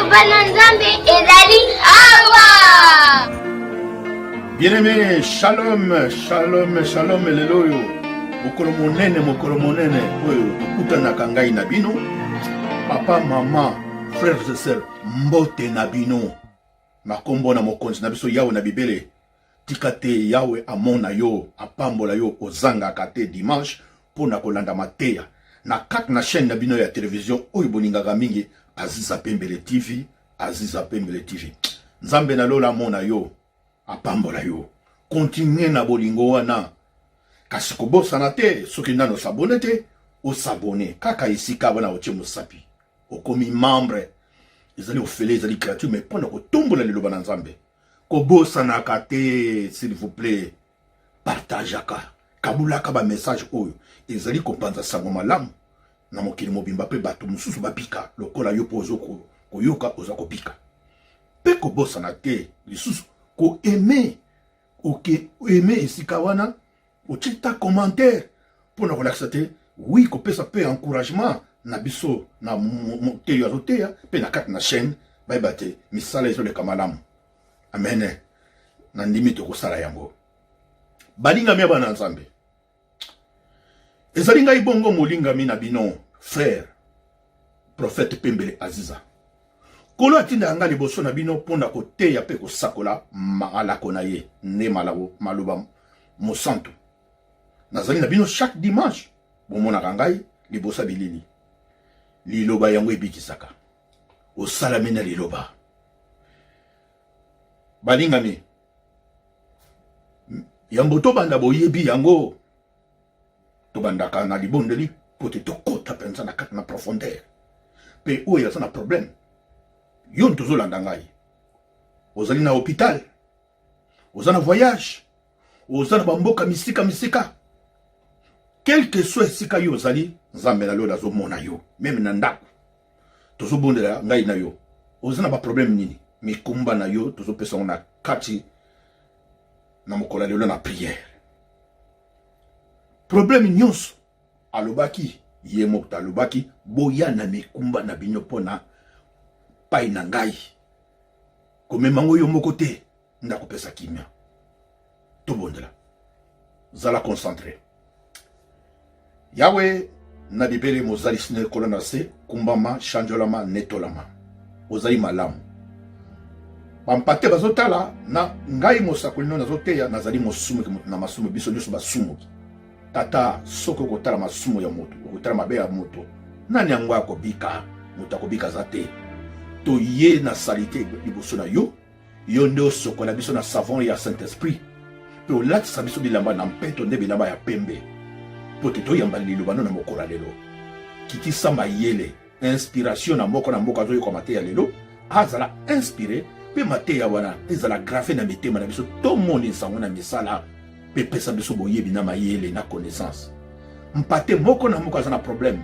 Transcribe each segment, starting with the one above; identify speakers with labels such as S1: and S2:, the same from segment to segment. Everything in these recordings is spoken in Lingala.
S1: Bananzambe ezali awa.
S2: Bien-aimé, shalom, shalom, shalom, leloyo. Mokolo monene, oyo okutanaka ngai na bino. Papa, maman, frères et sœurs, mbote na bino. Na kombo na mokonzi na biso yawe na bibele. Tikate yawe amona yo, apambola yo ozanga kate dimanche pona kolanda mateya. Na kati na chaîne na bino ya télévision oyo boningaka mingi Aziza Pembele TV, Aziza Pembele TV. Nzambe na lola mona yo, apambola yo. Continue na bolingo wana. Kasi kobosana te, soki nano sabone te, o sabone. Kaka isika wana otie mosapi. Okomi membre. Ezali ofele, ezali créature, mais pona kotombola liloba na Nzambe. Kobosana kate, s'il vous plaît. Partageaka. Kabulaka ba message oyo. Ezali kopanza sango malamu. Na mokili mobimba pe bato mususu babika. Lokola yo pozo koyoka oza kopika. Pe kobosana te, lisusu ko aimer. Ok, aimer esika wana. Ochita commentaire. Pona kolakisa te, oui, ko pesa pe encouragement. Na biso, na moteyo azoteya. Pe na kati na chaîne. Baibate, misala ezo le kamalamu. Amen. Nandimi to kosala yango. Balinga mi abana Nzambe. Ezali ngai bongo molinga mi na bino, frère, prophète Pembele Aziza. Kolo atinda anga liboso na bino ponda koteya pe kosakola malako na ye, ne malabo maloba mosanto. Nazali na bino chaque dimanche, bomona ngai libosa bilili. Liloba yango ebikisaka. Osalami na liloba. Balinga mi. Yango to banda boyebi yango. Tobandaka na libondeli pote tokota pensa na kati na profondeur. Pe oyo yaza na problème. Yon tozolanda ngai. Ozali na hôpital. Oza na voyage. Oza na bamboka misika. Quel que soit esika yo ozali, Nzambe na lola azomona yo. Même na ndako. Tozobondela ngai na yo. Oza na ba problème nini? Mikumba na yo tozopesa na kati na mokola lelo na prière. Problème nyonso alobaki ye mokta alobaki boya na mikumba na bino pona pai na ngai komemango yo moko te ndako pesa kimia tobondela zala concentré yawe na bibele mozali sine kolona se kumbama chanjolama netolama ozali malamu bampate bazotala na ngai mosakoli no nazoteya nazali mosumu na masumu biso nyonso basumu tata soko kotala masumu ya moto kotala mabe ya moto nani yango akobika moto akobika zate to ye na salite liboso na yo yo nde osokola biso na savon ya Saint-Esprit pe olatisa biso bilamba na mpeto nde bilamba ya pembe po te toyamba liloba no na mokola lelo kitisa mayele inspiration na moko azoyoka mateya lelo azala inspiré pe mateya wana ezala grafe na mitema na biso tomoni nsango na misala pe pesa biso boyebi na mayele na connaissance mpate moko na moko aza na problème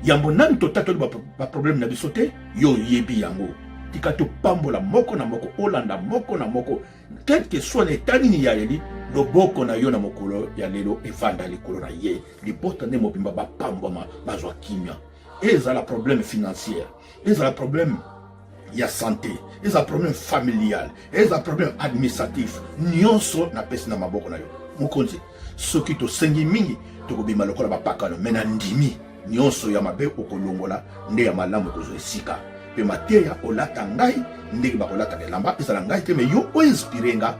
S2: yambo nani totatoli ba problème na biso te yo yebi yango tika topambola moko na moko olanda moko na moko quel que soit l'état nini ya yeli loboko na yo na mokolo ya lelo evanda likolo na ye libota nde mobimba bapambwama bazwa kimia ezala problème financière ezala problème ya santé, ezala problème familial, ezala problème administratif, nyonso na pesi na maboko na yo. Mukonzi, soki to sengi mingi, to kobima lokola bapaka no mena ndimi, nyonso ya mabe okolongola, nde ya malamu kozo esika. Pe mateya olata ngai, ndeki bakolata kelamba, ezala ngai te me yo o inspiré nga,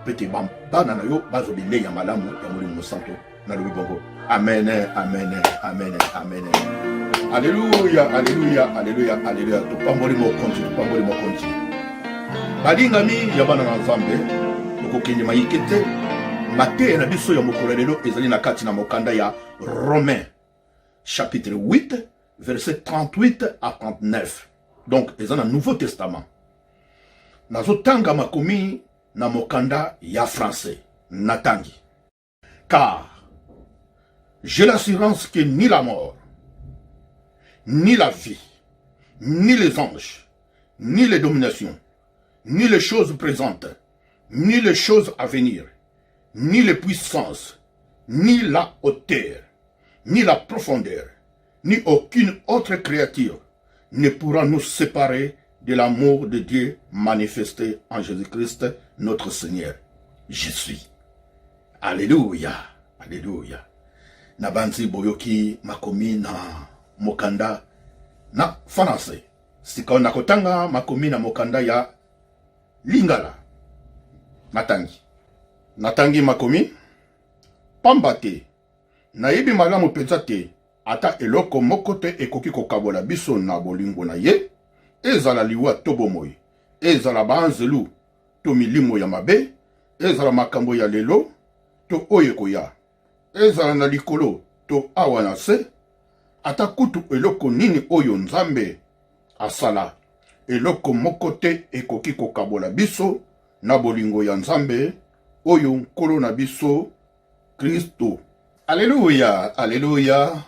S2: pete bana na yo bazo bile ya malamu ya molimo santo na lobi bongo. Amen, amen, amen, amen. Alléluia, alléluia, alléluia, alléluia. Tupamboli mokonzi, tupamboli mokonzi. Balingami ya bana na Nzambe, tokokende mayikete, mateya na biso ya mokolo lelo ezali na kati na mokanda ya Romains chapitre 8 verset 38 à 39. Donc ezali na Nouveau Testament. Nazotanga makomi na mokanda ya français, natangi. Car j'ai l'assurance que ni la mort, ni la vie, ni les anges, ni les dominations, ni les choses présentes, ni les choses à venir, ni les puissances, ni la hauteur, ni la profondeur, ni aucune autre créature ne pourra nous séparer de l'amour de Dieu manifesté en Jésus-Christ, notre Seigneur. Je suis. Alléluia. Alléluia. Nabanzi boyoki makomi na mokanda na français. Sika nakotanga makomi na mokanda ya Lingala. Natangi makomi. Pamba te. Nayebi malamu penza te. Ata eloko moko te ekoki kokabola biso na bolingo na ye. Ezala liwa to bomoi. Ezala banzelu to milimo ya mabe. Ezala makambo ya lelo to oyo koya. Ezala na likolo to awa na se. Ata kutu eloko nini oyo nzambe asala. Eloko moko te ekoki kokabola biso na bolingo ya nzambe oyo nkolo na biso Kristo. Alléluia, alléluia.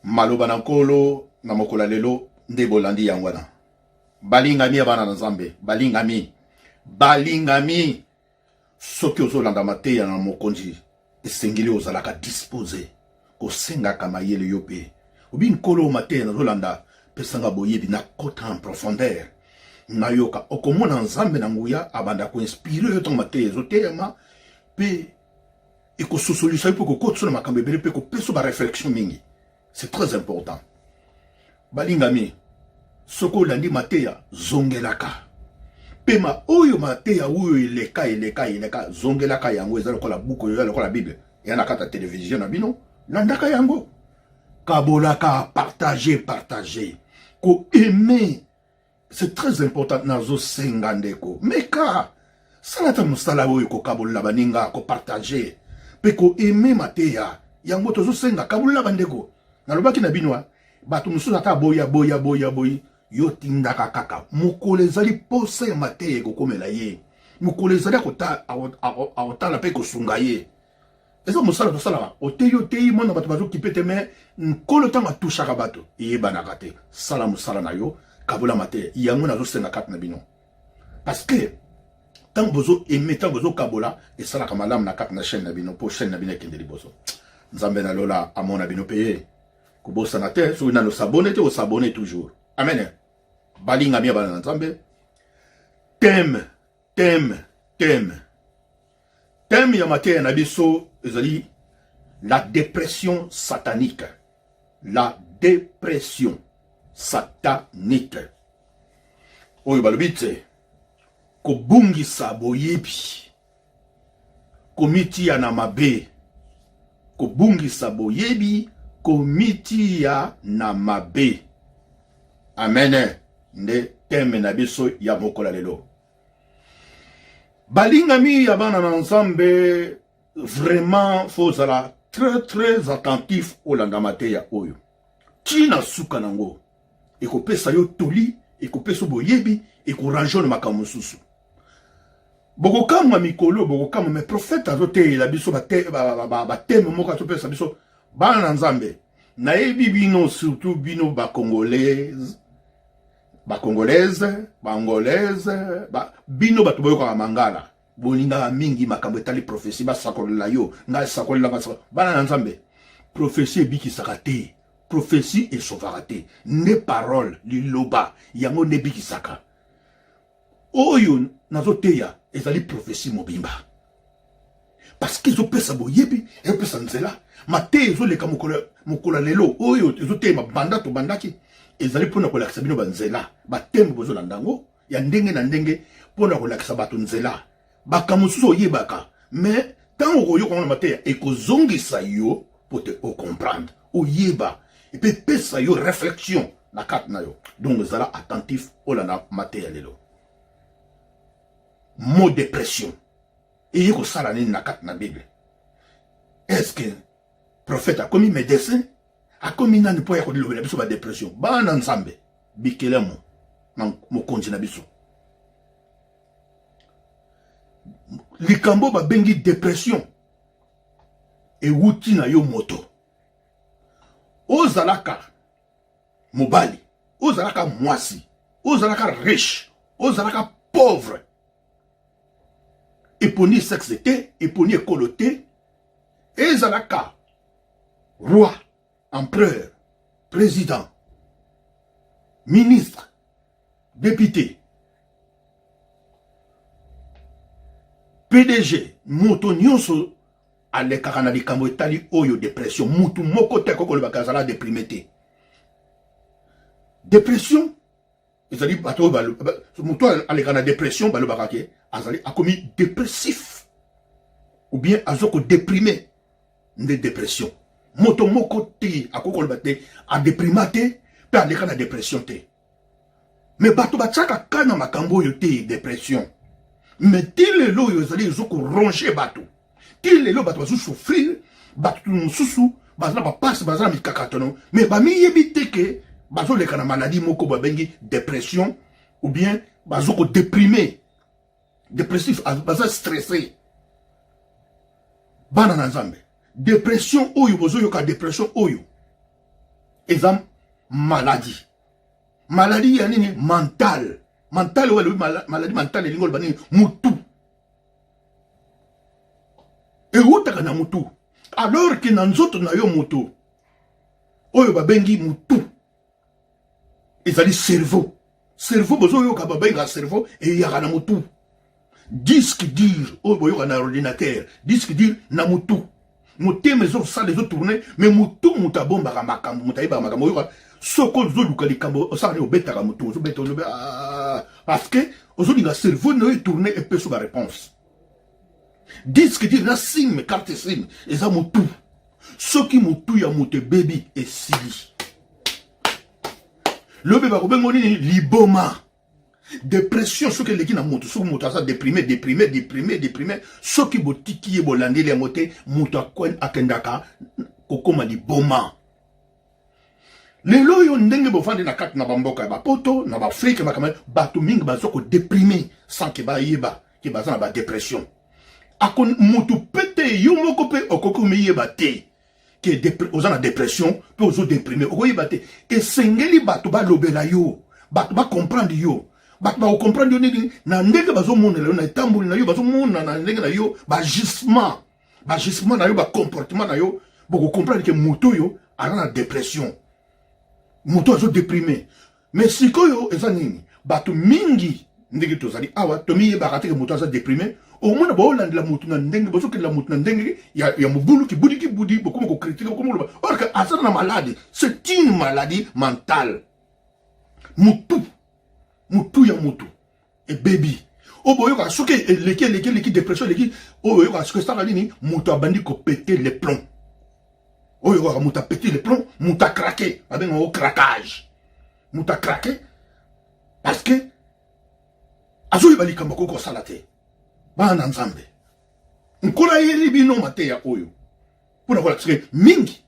S2: Maloba na nkolo na mokola lelo nde bolandi yangwana. Balingami abana na nzambe, balingami. Balingami. Soki ozolanda mateya na mokonzi esengeli ozalaka dispose kosengaka mayele yo pe. Obi nkolo mateya na zolanda pesanga boyebi na kota en profondeur. Nayoka okomona nzambe na nguya abanda ko inspire yo to mateya ezoteyama pe ekososolisa pe kokotso na makambo ebele pe kopeso ba réflexion mingi. C'est très important. Balingami soko landi mateya zongelaka. Pema oyo mateya oyo eleka zongelaka yango eza lokola buku yo lokola Bible. Yana kata télévision na bino landaka yango. Kabolaka partager. Ko aimer. C'est très important nazo sengandeko. Meka salata musala oyo ko kabola baninga ko partager. Pe ko aimer mateya yango tozo senga kabola bandeko. Nalobaki na binwa bato mususu ata boya yo tindaka kaka mukolo ezali posa ya mateya kokomela ye mukolo ezali akotala pe kosunga ye eza mosala tosala oteyi mwana bato bazokipe te me nkolo ntango atushaka bato eyebanaka te sala mosala na yo kabola mateya yango nazosenga kati na bino parce que ntango bozo eme ntango bozo kabola esalaka malamu na kati na chaîne na bino po chaîne na bino ekende liboso nzambe na lola amona bino peye kubosana te soki nano sabone te osabone toujours amen. Balinga mia bana nzambe thème ya mateya na biso ezali la dépression satanique. La dépression satanique oyo balobi te kobungisa boyebi komitia na mabe kobungisa boyebi komitia na mabe. Amen. Nde teme na biso ya mokola lelo. Balingami ya bana na nzambe vraiment fozala très attentif au landa mateya oyo. Tina suka nango. Ekopesa yo toli, ekopesa boyebi, ekoranjona makambo susu. Bokokama mikolo, bokokama me prophète azote la biso ba teme moko atopesa biso bana na nzambe. Nayebi bino surtout bino ba congolaise, bino bato boyoka mangala. Bolinga mingi makambo etali prophétie basakolela yo, nga sakolela bana na nzambe. Prophétie biki sakate, prophétie et sauvaraté. Ne parole liloba yango ne biki saka. Oyo nazoteya ezali prophétie mobimba. Parce qu'ils ont pesa boyebi, et pesa nzela. Mate ezoleka mokola lelo oyo ezotema banda to bandaki ezali pona kolakisa bino banzela batembo bozolandango ya ndenge na ndenge pona kolakisa bato nzela bakamususu oyebaka mais tango koyoka na mateya ekozongisa yo pour te comprendre oyeba et puis pesa yo réflexion na kati na yo donc ezala attentif olanda mateya lelo mot dépression et kosala nini na kati na Bible. Est-ce que prophète a commis médecin a commis nani po ya kodilobela biso ba dépression bana nzambe bikelemo na mokonzi na biso likambo ba bengi dépression e wuti na yo moto ozalaka mobali ozalaka mwasi ozalaka riche ozalaka pauvre eponi sexe te eponi ekolo te ezalaka roi, empereur, président, ministre, député, PDG, moto nyonso alekaka na likambo etali oyo dépression, mutu moko te kokolobaka azala déprimé te. Dépression, ezali bato mutu aleka na dépression balobaka ke azali akomi dépressif ou bien azoko déprimé nde dépression. Moto moko te akokoloba te a déprimé te pe aleka na dépression te. Mais bato batiaka kana makambo oyo te dépression. Mais tilelo oyo ezali ezoko ronger bato. Tilelo bato bazo souffrir, bato mosusu bazala bapasi bazala mikakatono, mais bamiyebi te ke bazo leka na maladie moko babengi dépression ou bien bazoko déprimé, dépressif, baza stressé. Bana na nzambe. Dépression oyo bozo yoka dépression oyo. Ezam maladie. Maladie ya nini mental. Mental ou maladie mentale lingol bani mutu. Et où t'as na mutu? Alors que nanzoto na yo mutu. Oyo babengi mutu. Ezali cerveau. Cerveau bozo yo ka babenga cerveau et yaka na mutu. Disque dur oyo boyo na ordinateur. Disque dur na mutu. Muté maison ça les autres tourner mais mutu mutabomba ka makambo mutaiba makambo yo soko zo luka likambo ça ne obeta ka mutu zo beta parce que aujourd'hui le cerveau ne tourner et peut sur la réponse. Disque dur na sim carte sim et ça mutu. Soki mutu ya muté baby et sili. Le bébé ko bengo ni liboma. Dépression, ce que les gens ont monté, déprimé, ce qui botiki et bolandi les motés, moutakwen akendaka, kokoma di boma. Les loyaux n'engagent pas de na carte na bamboka, ba poto, na ba fric, ma kamel, batu ming bazoko déprimé, sans que ba yeba, qui bazan na ba dépression. Akon moutou pete, yomoko pe, okoko me yeba te, qui est aux en dépression, puis aux autres déprimés, oko yeba te, et sengeli batu ba lobela yo, batu ba comprendre yo. Ba comprendre yo na ndenge bazo mona na tambuli na yo bazo mona na ndenge na yo ba gisement na yo ba comportement na yo boko comprendre que moto yo a na dépression moto azo déprimé mais sikoyo eza nini bato mingi ndenge tozali awa to miye ba rateke moto azo déprimé au moins ba olandela moto na ndenge bozo ke la moto na ndenge ya mobulu ki budi boko ko critiquer boko lo or que asa na maladie c'est une maladie mentale mutu ya mutu et baby oboyo ka soke leki dépression leki oboyo ka soke ça nini mutu abandi ko péter les plombs oyo ka mutu péter les plombs mutu a craqué avec un craquage mutu a craqué parce que azo ibali kamba ko salate bana nzambe nkola yeli bino mateya oyo pour voir que mingi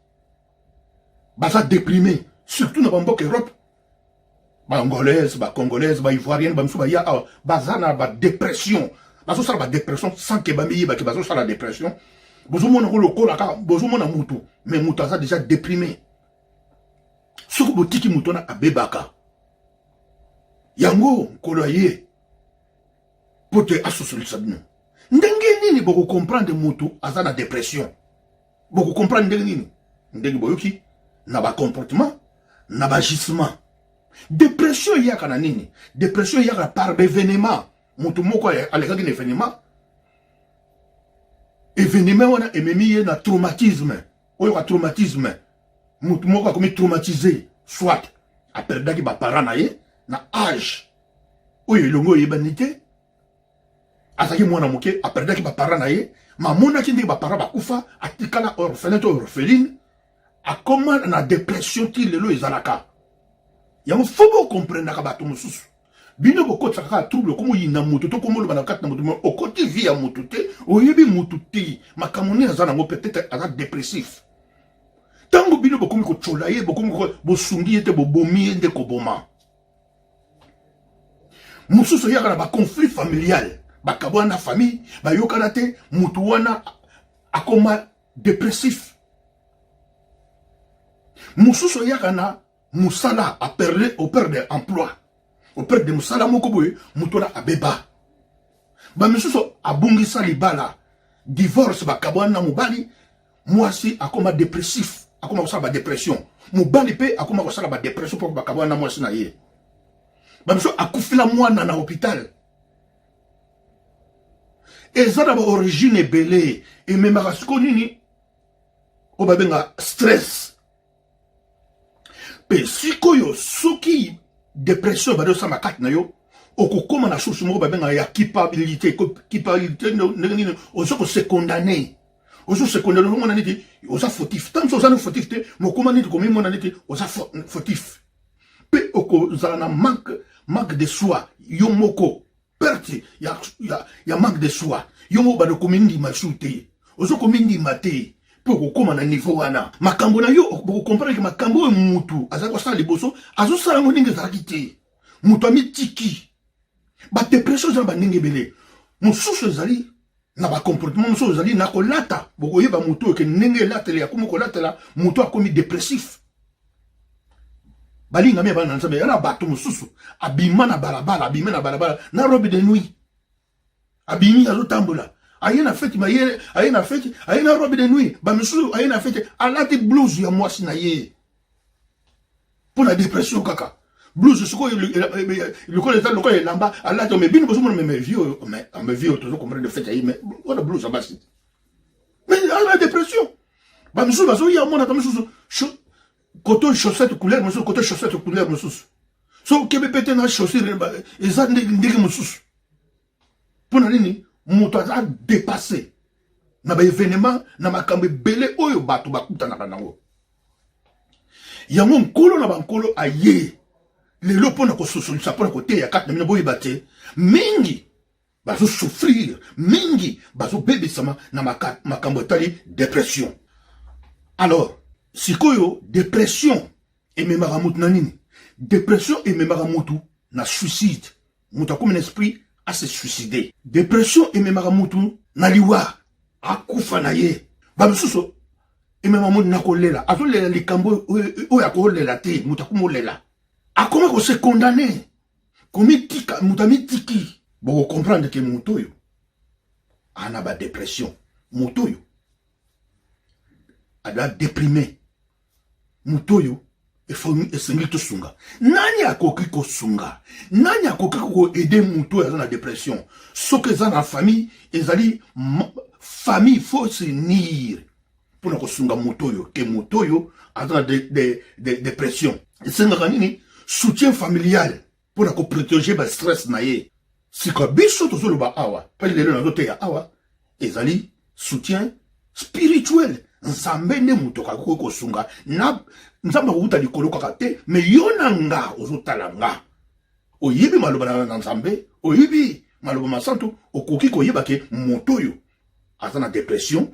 S2: baza déprimé surtout dans bamboka Europe. Angolaise, congolaise, ivoirienne, bazana ba dépression. Bazo sala ba dépression sans que bamiye ba ke bazo sala dépression. Bozo mona ko lokola ka, bozo mona mutu, mais mutu aza déjà déprimé. Soko botiki mutu na abebaka. Yango koloye pour te associer ça nous. Ndenge nini boko comprendre mutu aza na dépression. Boko comprendre ndenge nini? Ndenge boyoki na ba comportement, na ba gisement. Dépression yaka na nini? Dépression yaka par événement. Mutu moko alekaki na événement. Événement wana ememi na traumatisme. Oyo ka traumatisme. Mutu moko akomi traumatisé. Soit a perdaki ba parents na ye na âge. Oyo elongo yebanite. Azaki mwana moke a perdaki ba parents na ye. Ma mona ki ndiki ba parents bakufa atikala orphelin to orpheline. Akoma na dépression ti lelo ezalaka. Yango faut comprendre ka bato mususu bino boko tsaka trouble comme yina mutu to komo lo bana kat na mutu o koti vie ya mutu te o yebi mutu te makamoni azana ngo peut-être aza dépressif tango bino boko ko cholaye boko ko bosungi ete bobomi ende ko boma mususu yaka na ba conflit familial ba kabwana famille ba yokana te mutu wana akoma dépressif mususu yaka na Moussala a perdu au père de emploi. Au père de Moussala Mokoboye, Moutola a beba. Ba monsieur a bungisa libala. Divorce ba kabwana mubali. Moi si a comme dépressif. A comme ça ba dépression. Mubali pe a comme ça ba dépression pour ba kabwana moi si na ye. bamiso akufila mwana na hôpital eza na origine ebele ememaka siko nini oyo babenga stress mpe sikoyo soki dépression bade osala kati na yo okokoma na source moko babenga ya culpabilité ndenge nini oza kose condamné ozo se condamné omona neti oza fautif tant oza na fautif te mokoma neti komimona neti oza fautif mpe okozala na manque de soi yo moko perte ya manque de soi yo moko bade komindima su te ozo komindima te mpe okokoma na niveau wana makambo na yo okokomprendre ke makambo oyo mutu azali kosala liboso azosala yango ndenge ezalaki te mutu amitiki badepression eza na bandenge ebele mosusu ezali na bacomportement mosusu ezali na kolata bokoyeba mutu oyo ke ndenge elatela yakomi kolatela mutu akomi dépressif balingami ya bana na nzambe yana bato mosusu abima na balabala na robe de nuit abimi azotambola aye na fete aye na robe de nuit bamisusu aye na fete alati blouse ya mwasi na ye mpo na dépression kaka blouse sikoyo lokola eza lokola elamba alati me bino bozomona me vie tozo comprendre de fete aye me wana blouse ya basi mais ala dépression bamisusu bazoya mona bamisusu koto chaussette couleur mosusu koto chaussette couleur mosusu so kebe pete na chaussure eza ndenge mosusu mpo na nini moto aza dépassé na baévénement na makambo ebele oyo bato bakutanaka nango yango nkolo na bankolo aye lelo mpona kososolisa mpona koteya kati na bino boyeba te mingi bazosouffrir mingi bazobebisama na makambo etali dépression alors sikoyo dépression ememaka mutu na nini dépression ememaka mutu na suicide mutu akomi na esprit à se suicider. Dépression et même mutu na liwa akufa na ye. Bamisuso et même amutu na kolela. Azolela likambo oyo akolela te mutu akomolela. Akoma ko se condamner. Komi tika mutami tiki. Boko comprendre que mutu yo ana ba dépression. Mutu yo ada déprimé. Mutu yo esengi tosunga nani akoki kosunga nani akoki ko aider mutu aza na dépression soki eza na famille ezali famille faut se unir pour na kosunga mutu oyo ke mutu oyo aza na dépression esengaka nini soutien familial pour na koprotéger ba stress na ye sika biso tozoloba awa pali lelo nazoteya awa ezali soutien spirituel nzambe nde mutu akoki kosunga na nzambe akokuta likolo kaka te me yo na nga ozotala nga oyebi maloba na nzambe oyebi maloba masantu okoki koyeba ke moto oyo aza na dépression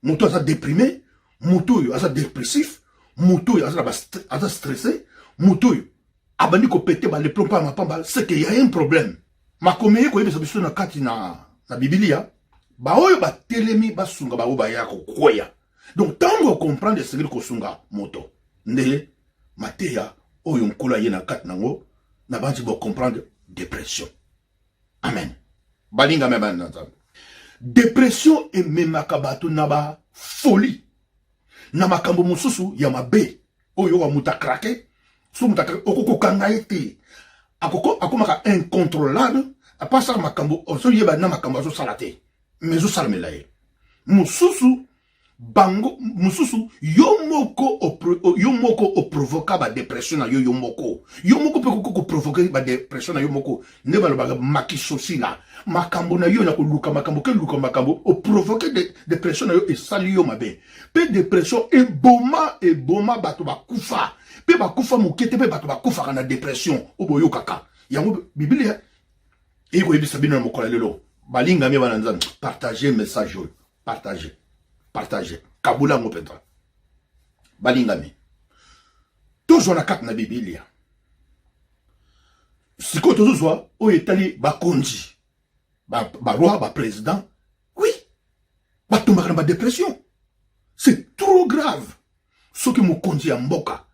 S2: moto aza déprimé moto oyo aza dépressif moto oyo aza stressé moto oyo abandi kopete baleplomb mpa mapamba c'est que y a un problème makomi ye koyebisa biso na kati na bibilia baoyo batelemi basunga bao baya kokwea donc tango okomprendre esengeli kosunga moto nde mateya oyo nkolo aye na kati nango na banzi bocomprendre dépression amen balingami bana na nzambe dépression ememaka bato na bafolie na makambo mosusu ya mabe oyo wa mutu akrake so mutu akrake okokokanga ye te akomaka incontrôlable apasala makambo ozoyeba na makambo azosala te mais osalamela ye mosusu bango mususu yo moko oprovoka ba dépression na yo moko pe ko provoquer ba dépression na yo moko ne balobaka makisosi la makambo na yo na koluka makambo ke luka makambo o provoquer dépression na yo esali yo mabe pe dépression eboma bato bakufa pe bakufa mokete pe bato bakufa na dépression oboyo kaka yango biblia eko yebisa bino na mokola lelo balingami bana nzambe partager message oyo partager kabula ngo petra balingami toujours na kati na bibilia siko tozozwa oyo etali bakonzi baroi baprésident oui batombaka na badépression c'est trop grave soki mokonzi ya mboka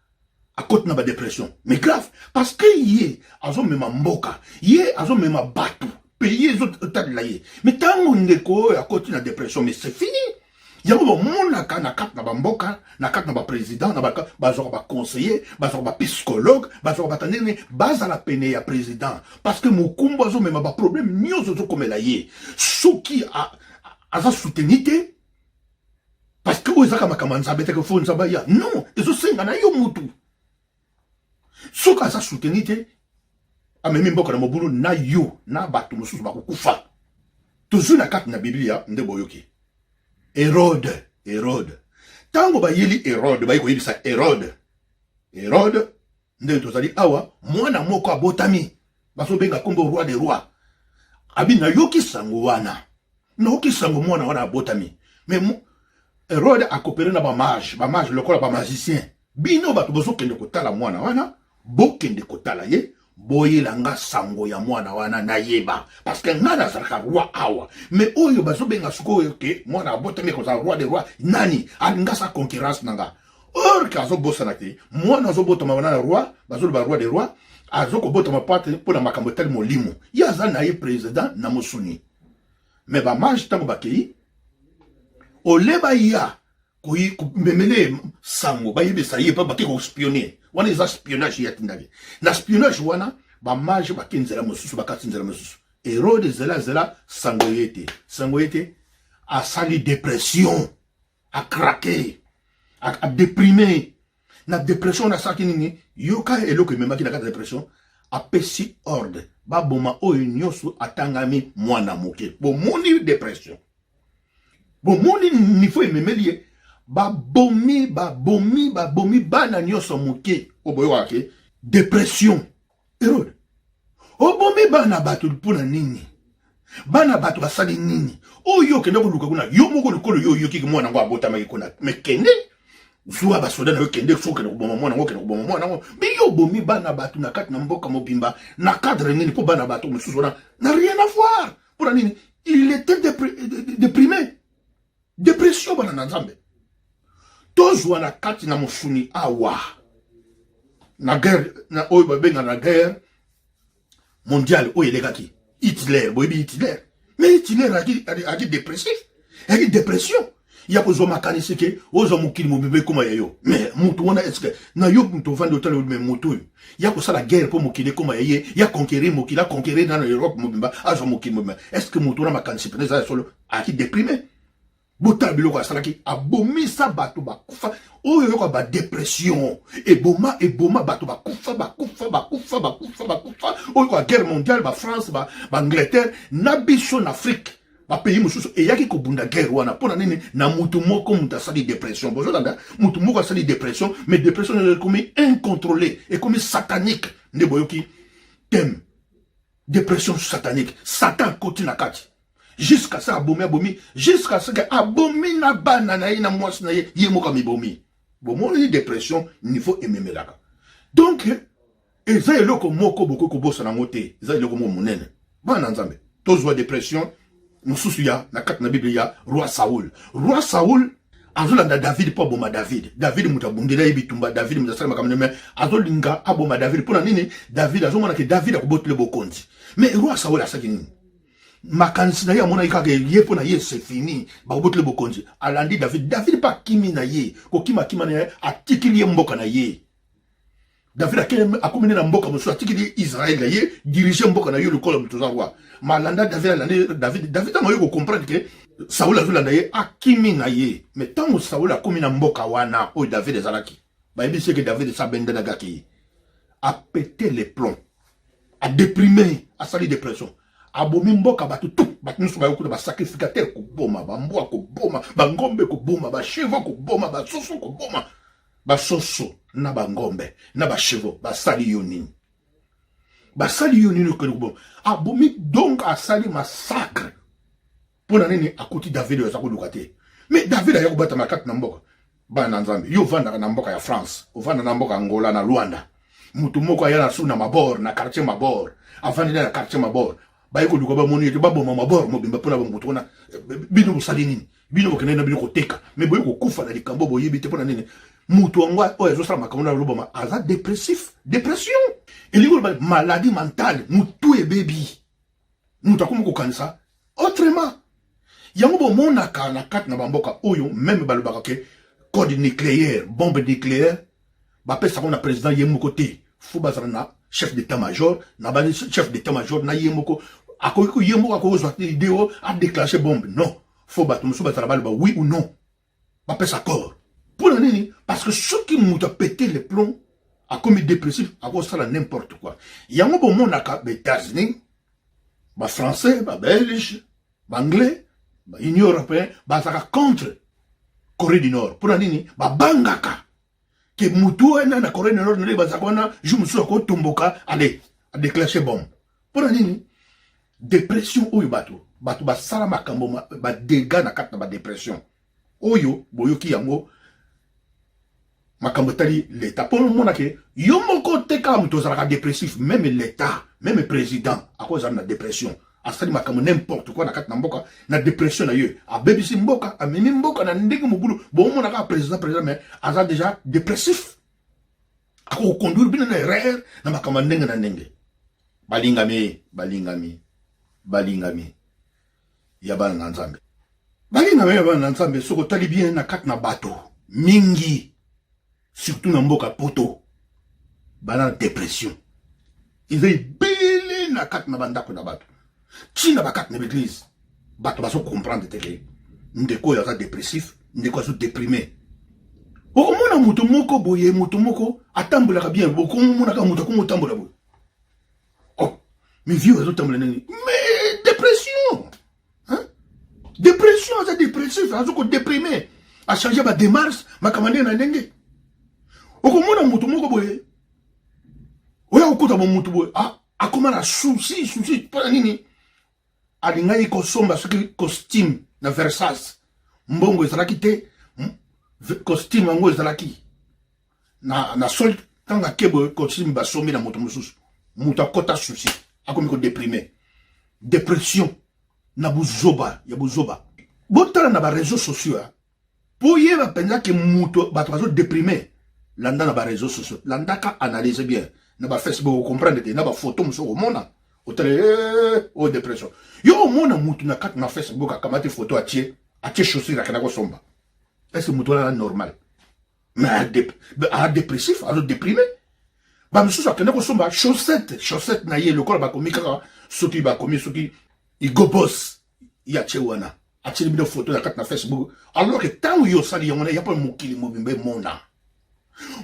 S2: akoti na badépression mais grave parce que ye azomema mboka ye azomema bato pe ye ezotalela ye mais ntango ndeko oyo akoti na dépression mais c'est fini yango bamonaka na kati na bamboka na kati na baprésident na bazwaka baconseiller bazwaka bapsychologue bazwaka batandeni bazala pene ya président parce que mokumbu azomema baproblème nyonso ozokomela ye soki aza souteni te parce que oyo ezaka makambo ya nzambe teke fo nzambe ya non ezosenga na yo mutu soki aza souteni te amemi mboka na mobulu na yo na bato mosusu bakokufa tozwi na kati na biblia nde boyoki Hérode tango bayeli Hérode bayi koyebisa Hérode nde tozali awa mwana moko abotami bazobenga kombo roi des rois abi nayoki sango wana nayoki sango mwana wana abotami mais Hérode akopere na bamage lokola bamagicien bino bato bozokende kotala mwana wana bokende kotala ye boyelanga sango ya mwana wana nayeba parce que nga nazalaka roi awa mais oyo bazobenga sikoyo ke mwana abotami kozala roi des rois nani alinga sa concurrence nanga or ke azobosana te mwana azobotama wana na roi bazoloba roi des rois azokobotama pate mpona makambo etali molimo ye aza na ye président na mosuni mais bamage ntango bakei oleba ya komemele sango bayebisa ye mpa bake kospionner wana eza spionnage ya tindaki na spionnage wana bamage bake nzela mosusu bakati nzela mosusu Hérode zela sango yete asali dépression akrake adéprime na dépression na saki nini yoka eloko ememaki na kati ya dépression apesi ordre baboma oyo nyonso atangami mwana moke bomoni dépression bomoni niveau ememeli ye babomi bana nyonso moke oboyoka ke dépression Hérode obomi bana bato mpona nini bana bato basali nini oyo okende koluka kuna yo moko likolo yo yoki mwana ngo abotamaki kuna mekende zuwa basoda na yo kende sokende koboma mwana ngo kende koboma mwana ngo biyo bomi bana bato na kati na mboka mobimba na cadre nini po bana bato mosusu na rien à voir mpona nini il était déprimé dépression bana na nzambe tozwa na kati na mosuni awa na guerre na oyo babenga na guerre mondiale oyo elekaki Hitler boyebi Hitler mais Hitler aki dépressif aki dépression ya kozwa makanisi ke ozwa mokili mobimba ekoma ya yo mais mutu wana eske na yo mutu ovandi otala me mutu oyo ya kosala guerre mpo mokili ekoma ya ye ya conquérir mokili aconquérir na Europe mobimba azwa mokili mobimba eske mutu wana makanisi pene eza ya solo aki déprimé bota biloko asalaki abomisa bato bakufa oyo yoka ba dépression eboma bato bakufa oyo kwa guerre mondiale ba France ba Angleterre na biso na Afrique ba pays mosusu eyaki kobunda guerre wana pona nini na mutu moko mutu asali dépression bozolanda mutu moko asali dépression mais dépression est comme incontrôlée et comme satanique nde boyoki thème dépression satanique Satan koti na kati jusqu'à ça abomi jusqu'à ce que abomi na bana na ye na mwasi na ye moko mibomi bomoni dépression niveau ememelaka donc eza eloko moko boko kobosana ngo te eza eloko moko monene bana nzambe tozwa dépression mosusu ya na kati na Bible ya roi Saoul azolanda David po aboma David mutu abundela ye bitumba David mutu asala makambo mais azolinga aboma David mpona nini David azomona ke David akobotele bokonzi mais roi Saoul asaki nini makanisi na ye amona kaka ye mpona ye c'est fini bakobotele bokonzi alandi David pa kimi na ye kokima na ye atikili ye mboka na ye David akomene na mboka mosusu atikili Israël na ye dirige mboka na ye lokola mutu aza roi malanda David ango ye kocomprendre ke Saoul azolanda ye akimi na ye mais ntango Saoul akomi na mboka wana oyo David ezalaki bayebisi ke David sabendelakaki ye apete les plombs adéprimé asali dépression abomi mboka bato tout bato nyonso bayokuta basacrificateur koboma bambwa koboma bangombe koboma bashevo koboma basoso koboma basoso na bangombe na bashevo basali yo nini okende koboma abomi donc asali massacre mpona nini akuti David oyo aza koluka te mais David aya kobatama kati na mboka bana na nzambe yo ovandaka na mboka ya France ovanda na mboka Angola na Luanda mutu moko aya na su na mabor na quartier mabor avandi na quartier mabor bayiko luka bamoni ete baboma mabor mobimba mpona bamutu wana bino bosali nini bino bokende na bino koteka mais boyi kokufa na likambo boyebi te mpona nini mutu wango oyo azosala makambo na loboma aza dépression elingi oloba maladie mentale mutu ebebi mutu akomi kokanisa autrement yango bo monaka na kati na bamboka oyo même balobaka ke code nucléaire bombe nucléaire bapesa ko na président ye moko te fu bazala na chef d'état-major na ba chef d'état-major na ye moko akoki ko ye moko akozwa idée a déclencher bombe non faut bato musu bazala ba oui ou non bapesa accord pour nini parce que ceux qui m'ont pété les plombs a commis dépressif à cause de n'importe quoi yango bo monaka ba États-Unis ba français ba belge ba anglais ba union européenne ba saka contre Corée du Nord pour nini ba bangaka que mutu na Corée du Nord ne ba zakona je me suis ko tomboka allez a déclencher bombe pour nini dépression oyo bato ba sala makambo ba dégâts na kati na ba dépression oyo boyoki yango makambo tali l'état pour mona ke yo moko te ka mutu zalaka dépressif même l'état même président à cause de la dépression asali makambo n'importe quoi na kati na mboka na dépression na yo a bebisi mboka a mimi mboka na ndenge mugulu bon mona ka président mais aza déjà dépressif ako conduire bina na erreur na makambo ndenge na ndenge balingami ya bana na nzambe balingami ya bana na nzambe soko tali bien na kati na bato mingi surtout na mboka poto bana dépression ils ont belé na kati na bandako na bato tina bakati na l'église bato baso comprendre teke ndeko ya dépressif ndeko aso déprimé okomona mutu moko boye mutu moko atambolaka bien bokomonaka mutu akongo tambola boye oh mais vieux azo tambola nini mais dépression hein dépression aza dépressif azo ko déprimé a changer ba démarche makamande na ndenge okomona mutu moko boye oya okota bo mutu boye akoma na souci para nini alingai kosomba soki costume na Versace mbongo ezalaki te costume yango ezalaki na sol tanga kebo costume basombi na moto mosusu mutu akota souci akomi ko déprimé dépression na buzoba ya buzoba botala na ba réseaux sociaux po yeba penza ke mutu bato bazo déprimé landa na ba réseaux sociaux landa ka analyser bien na ba Facebook comprendre te na ba photo muso mona o dépression yo mona mutu na kati na Facebook akamati photo atie chaussure akana ko somba est-ce mutu la normal mais a dépressif a déprimé ba musu akana ko somba chaussette na ye le corps ba komika soki ba komi soki igobos ya chewana atie bi photo na kati na Facebook alors que tant yo sali yona ya pa mokili mobimbe mona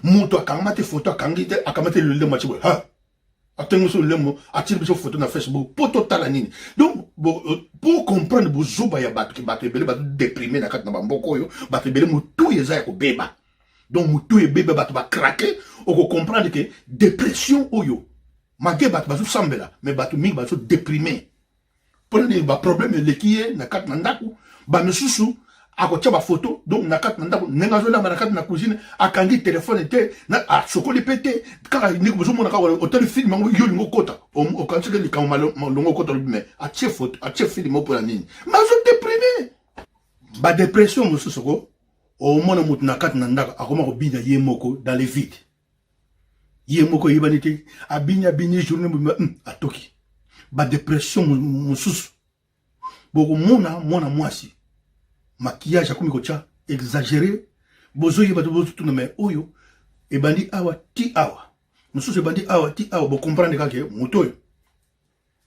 S2: mutu akamati photo akangite akamati le machibo ha atengo so lemo atire biso photo na Facebook pour total nini donc pour comprendre bozoba ya bato ki bato ebele bato déprimé na kati na bamboko yo bato ebele mutu yeza ya ko beba donc mutu ebebe bato ba craquer oko comprendre que dépression oyo mage bato bazo sambela mais bato mingi bazo déprimé pour ne ba problème lekiye na kati na ndaku ba misusu akotia ba photo donc na kati na ndako nenga zo na kati na cuisine akangi téléphone te na sokoli pété kaka ni ko mona ka hotel film ngo yo ngo kota o kanti ke likama longo kota mais a che photo a che film pour la nini mais zo déprimé ba dépression mususu ko o mona mutu na kati na ndako akoma ko binya ye moko dans les vides ye moko yibanité abinya journée atoki ba dépression mususu boko mona mwasi maquillage akomi kocha exagéré bozo yeba to bozo tuna mais oyo ebandi awa ti awa mususu ebandi awa ti awa bo comprendre kake moto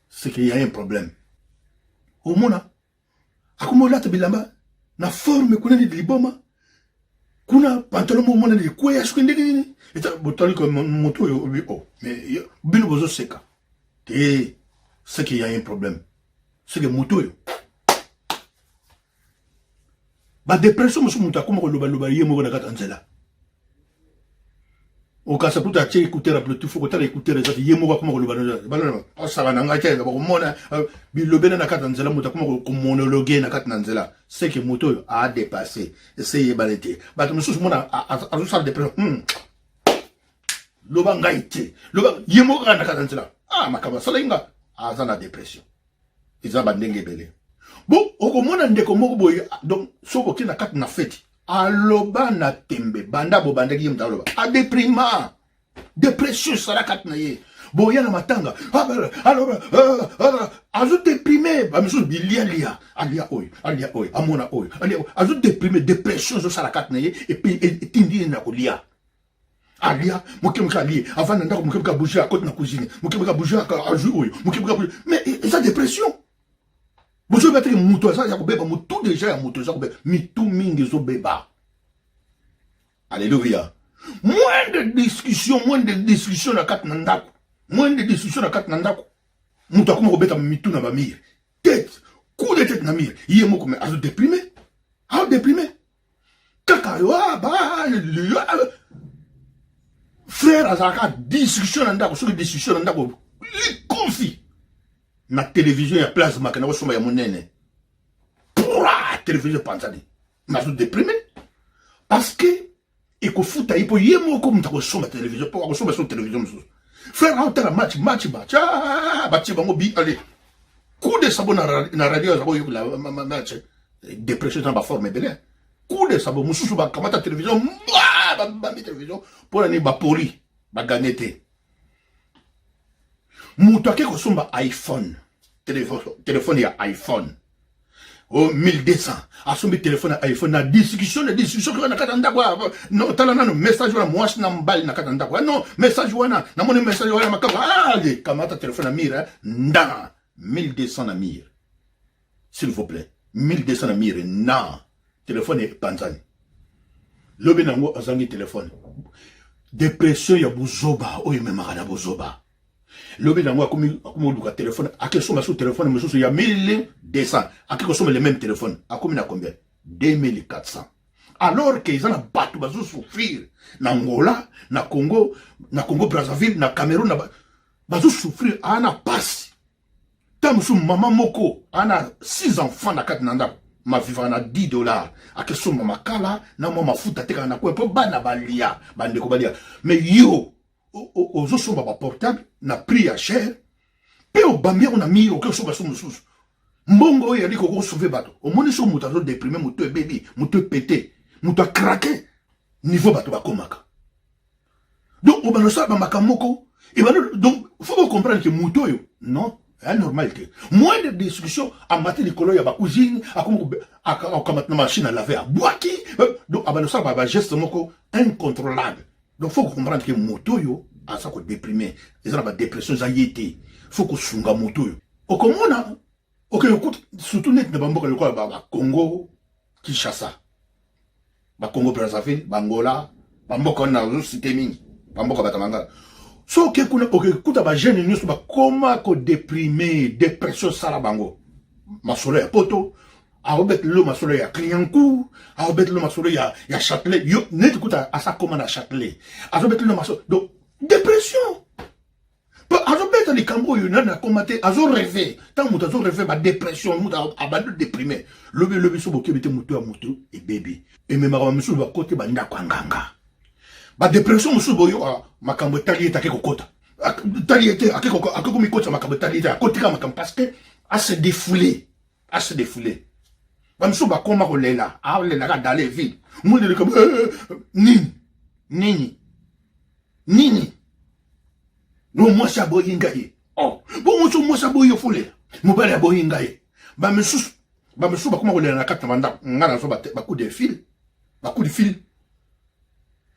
S2: c'est qu'il y a un problème au mona akomo lata bilamba na forme kuna ni liboma kuna pantalon mo mona ni kwaya skinde ni eta botali ko moto yo oh mais bino bozo seka te c'est qu'il y a un problème c'est que moto yo ba dépression musu muta kuma ko loba yemo na kata nzela o kasa puta che écouter la bluetooth faut que tu écouter les autres yemo kuma ko loba balana pasala na ngache ba ko mona bi lobena na kata nzela muta kuma ko monologuer na kata nzela c'est que moto a dépassé essayer balete ba musu mona a sa dépression loba ngaite loba yemo na kata nzela makaba sala inga azana dépression izaba ndenge bele bon okomona ndeko moko boye donc soko kina kati na fête aloba na tembe banda bo bandaki yemta aloba a déprima dépression sala kati na ye boya na matanga alors azo déprimé ba miso bilia alia oy amona oy azo déprimé dépression zo sala kat na ye et puis tindi na kolia alia mokemka ali avant ndako mokemka bouger à côté na cuisine mokemka bouger à jeu oy mokemka mais ça dépression bozo battre muto ça ya kobeba mutu déjà ya muto ça kobeba mitu mingi zo beba. Alléluia. Moins de discussion na kat na ndako. Moins de discussion na kat na ndako. Mutu akoma kobeta mitu na bamir. Tête, coup de tête na mir. Yé moko me azo déprimé. Ah déprimé. Kaka yo frère azaka discussion na ndako, sur discussion na ndako. Confi. Na télévision ya plasma kana wasoma ya monene. Pourra télévision pansani. Mazo déprimé. Parce que et ko futa ipo yemo ko mutako soma télévision pour ko soma sur télévision mususu. Frère hauta match bachi bango bi allez. Coup de sabon na radio za boyo la match dépression dans ba forme belé. Coup de sabon mususu ba kamata télévision ba télévision pour ani ba poli ba ganete. Mutu ake ko somba iPhone téléphone ya iPhone. Oh 1200 asombi téléphone à iPhone na discussion na katanda kwa no tala na message wana mwasi na mbali na katanda kwa non message wana na moni message wana makaba allez kamata téléphone à mire nda 1200 na mire s'il vous plaît 1200 na mire na téléphone est panzani lobi nango azangi téléphone dépression ya buzoba oyo memaka na buzoba lobi nango akomi luka téléphone akesoma sur téléphone mususu ya 1200 akekosoma le même téléphone akomi na combien 2400 alors que ils ont battu bazo souffrir na Angola na Congo Brazzaville na Cameroun bazo souffrir ana passe tamusu mama moko ana 6 enfants na kat nanda ma vivant na $10 akesoma makala na mo mafuta teka na ko bana balia bande ko balia mais yo ozo somba ba portable na prix ya cher pe o bambia on a mis au somba so mususu mbongo ya liko ko sauver bato o moni so muta zo déprimer muto e baby muto pété muto craquer niveau bato ba komaka donc o banosa ba makamoko et donc faut comprendre que muto yo non c'est normal que moins de discussion en matière de colo ya ba cuisine comme na machine à laver à boaki donc abanosa ba geste moko incontrôlable. Donc, il faut comprendre que moto yo a ça qu'on déprimé. Ils ont la dépression, ça y était. Il faut qu'on sunga moto yo. Au Comona, ok, écoute, surtout net de Bambo, le Congo, Kinshasa, Congo Brazzaville, Bangola, Bambo qu'on a aussi cité mini, Bambo Kabatamanga. So, ok, écoute, ba jeune news, comment qu'on déprimé, dépression, ça la Bango. Ma soleil, poto. Arobet le masolo ya Clignancourt, arobet le masolo ya Châtelet, yo net écoute à ça comme à Châtelet. Arobet le masolo donc dépression. Arobet les cambo yo na commenter azo rêver, tant muta azo rêver ba dépression, muta abadu déprimé. Le biso boké bité muto à muto et bébé. Et même à muso ba côté ba ndako nganga. Ba dépression muso boyo makambo tali ta ke kokota. Tali te akeko mi kota makambo tali ta côté ka makambo parce que à se défouler. Bamso ba koma ko lela lela ka dans les villes mo de comme nini no mo sa boyi ngai oh bon mo sa boyi fole mo bala boyi ngai bamso ba koma ko lela na kata manda ngana so ba coup de fil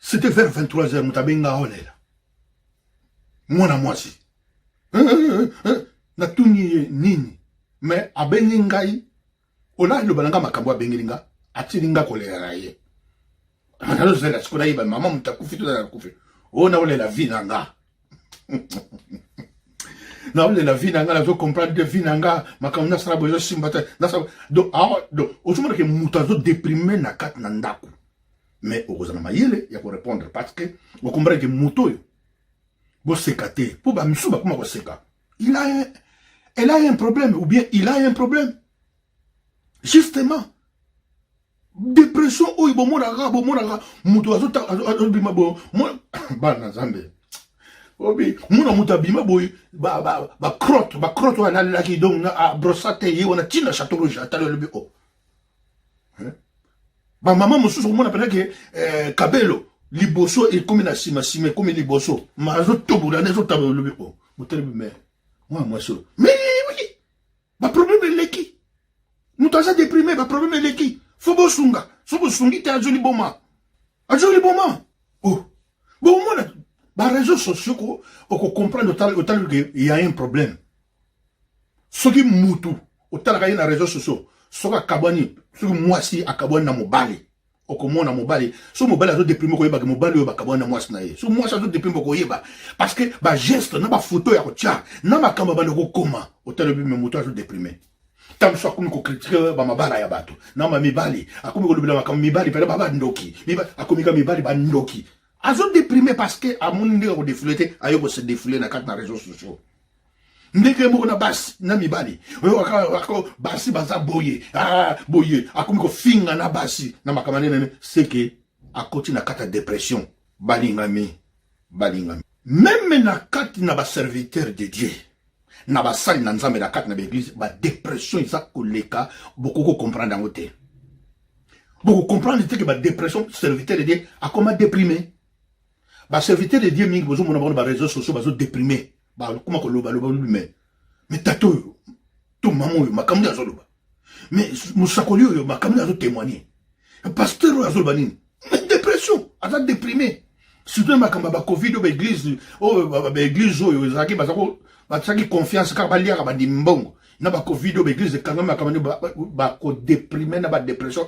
S2: c'était vers 23h mutabenga olela mwana mwasi na tuni nini mais abengi ngai ola lo balanga makambo abengilinga atilinga kolela na ye analo zela sikola iba mama mutakufi to na kufi ona ole la vie nanga na ole la vie nanga la zo comprendre de vie nanga makambo na sala boyo simbata na sa donc osuma ke mutazo déprimer na kat na ndako mais okozana mayele ya ko répondre parce que vous comprenez que mutoyo bo sekate po ba misuba kuma ko seka elle a un problème ou bien il a un problème. Justement, dépression, oui, bon, mutu azota azobima bo, bana zambe. Obi, muna mutabima boy, ba crotte wana la ki donc na brossate yi wana tina château rouge atalo le o. Ba maman mususu mona pena ke kabelo liboso et comme na sima comme liboso, ma azotobula nezo tabelo le o. mais moi sûr. Mais oui, ma problème est l'équipe. Nous t'as déprimé, ma problème est l'équipe. Faut beau sunga, t'es à joli moment. À joli moment. Oh, bon moi les réseaux sociaux qu'on comprend autant qu'il y a un problème. Ce qui moutou, autant qu'il y a les réseaux sociaux, ce qui kabani, ce qui moi si a kabani na mobali. Okomo na mobali so mobali azo déprimer ko yeba ke mobali yo bakabona mwasi na ye so mwasi azo déprimer ko yeba parce que ba geste na ba photo ya ko tia na makamba ba ko koma otalo bi moto azo déprimer tam so akomi ko critiquer ba mabala ya bato na ma mibali akomi ko lobela makamba mibali pele ba ndoki mibali akomi ka mibali ba ndoki azo déprimer parce que amoni ndika ko défiler ayo ko se défiler na carte na réseaux sociaux. Ndeke moko na basi na mibali ako basi baza boye boye akomi ko finga na basi na makamane nene c'est que akoti na kata dépression balingami même na kati na ba serviteur de Dieu na ba sali na nzambe na kati na l'église ba dépression isa koleka beaucoup ko comprendre ngote beaucoup comprendre que ba dépression serviteur de Dieu akoma déprimé ba serviteur de Dieu mingi bozo mona ba réseaux sociaux bazo déprimé. Comment que l'oba mais tato to maman makamdi azoloba mais musakoli yo makamdi azo témoigner pasteur azoloba nini mais dépression aza déprimé surtout makamba ba covid ba église ba église yo zaki bazaki confiance ka balia ba dimbongo na ba covid ba église kanga makamdi ba ko déprimer na ba dépression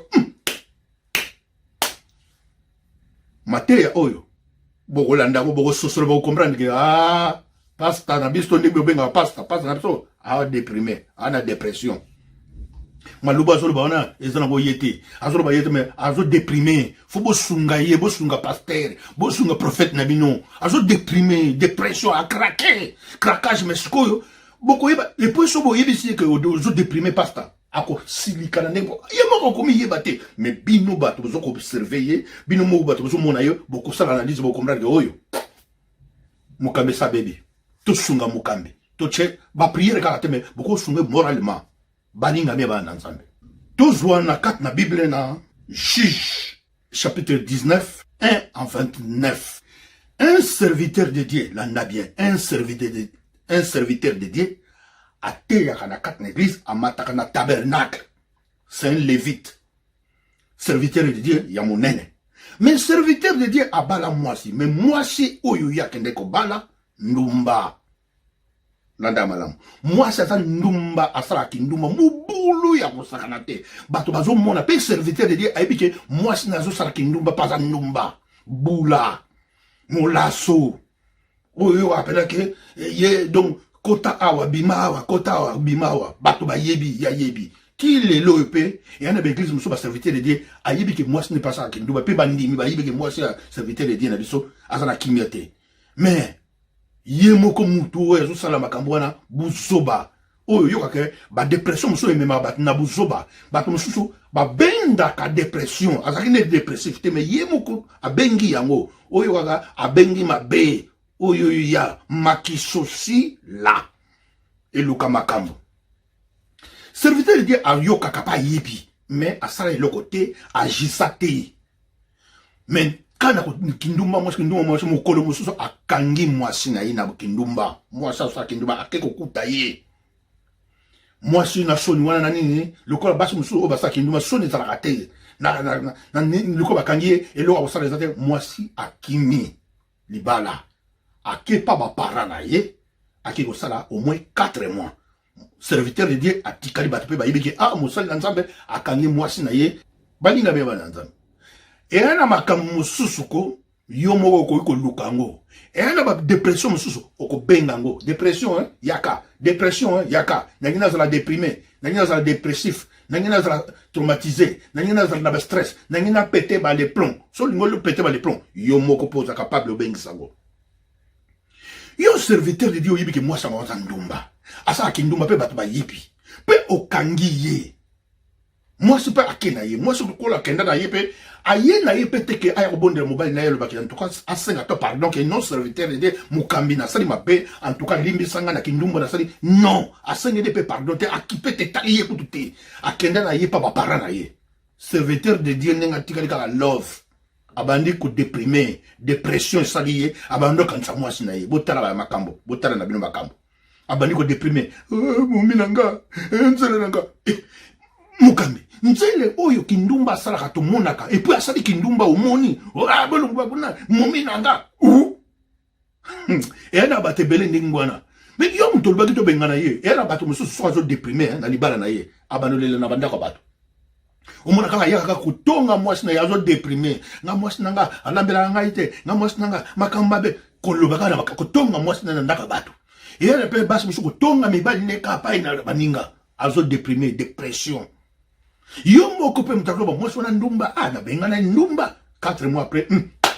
S2: mateya oyo bokolanda boko sosolo boko comprendre que pasta na bisto ndi benga pasta na biso a déprimé ana dépression maluba solo baona ezana bo yete azolo ba yete mais azo déprimé faut bo sunga pasteur bo sunga prophète na bino azo déprimé dépression a craquage mais skoyo boko yeba et puis so bo yebisi que ozo déprimé pasta ako silikana nebo yema ko komi yebate mais bino bato bozo ko observer bino mo bato bozo mona yo boko sala analyse bo comprendre oyo mukambe sa bébé tout sunga mukambe to che ba prière ka teme beaucoup sunga moralement baninga me ba nanzambe to zwa na kat na bible na Juge chapitre 19 1 en 29 un serviteur de Dieu landa bien un serviteur de Dieu a teya na kat na église a mataka na tabernacle c'est un lévite serviteur de Dieu ya monene mais serviteur de Dieu a bala mwasi mais mwasi oyo ya kende ko bala ndumba landa malam moi c'est ça ndumba asala ki ndumba mubulu ya kosakana te bato bazo mona pe serviteur de Dieu aibike moi si nazo sala ki ndumba pas ndumba bula molaso oyo apela ke ye donc kota awa bimawa bato ba yebi ya yebi qui le lope et en église muso ba serviteur de Dieu aibike moi ce n'est pas ça ki ndumba pe bandimi ba yibike moi c'est serviteur de Dieu na biso azana kimiote mais yemoko mutu ezo sala makambo wana buzoba oyo yoka ke ba dépression muso emema bat na buzoba bat mususu ba benda ka dépression azaki ne dépressif te mais yemoko abengi yango oyo kaka abengi mabe oyo ya makisosi la eluka makambo serviteur de Dieu ayoka kapa yipi mais asala eloko te agisa te mais kana kindumba mwasi mokolo mosusu akangi mwasi na ye na kindumba mwasi asa kindumba akeko kuta ye mwasi na soni wana na nini lokola basi mosusu oyo basa kindumba soni ezalaka te lokola bakangi ye eloko akosala eza te mwasi akimi libala akepa bapara na ye ake kosala au moins 4 mois serviteur de Dieu atikali bato mpe bayebiki mosali na nzambe akangi mwasi na ye balinga be bana nzambe eyana makambo mosusu ko yo moko okoki koluka yango eyana ba dépression mosusu okobenga yango dépression yaka nangi nazala déprimé nangi nazala dépressif nangi nazala traumatisé nangi nazala na stress nangi na pété ba les plombs so lingo lo pété ba les plombs yo moko poza capable obengisa yango yo serviteur de Dieu oyebi ke mwasi yango aza ndumba asalaki ndumba mpe bato bayebi mpe okangi ye mwasi mpe ake na ye mwasi lokola akenda na ye mpe aye na ye mpe teke aya kobondela mobali na ye alobaki en tout cas asenga to pardon ke non serviteur de Dieu mokambi nasali mabe en tout cas limbisanga na kindumba nasali non asengeli mpe pardon te akipe te tali ye kutu te akenda na ye mpa bapara na ye serviteur de Dieu ndenge atikali kaka love abandi ko déprimer dépression saliye abando kansa mwasi na ye botala ba makambo botala na bino makambo abandi ko déprimer muminanga nzele nanga mukambe nzele oyo kindumba asala to monaka et puis asali kindumba omoni bolongwa bona muminanga et na batebele ndingwana mais yo muto lobaki to bengana ye et na bato mususu so déprimer na libala na ye abanolele na banda ko bato omona kaka yaka kutonga mwasi na yazo déprimer nga mwasi nanga alambela nga ite nga mwasi nanga makamba be koloba kana kutonga mwasi na ndaka bato et pe basi musuku kutonga mibali ne kapa ina baninga azo déprimer dépression yo moko pe mutako ba mwasi wana ndumba na bengana ndumba 4 mois après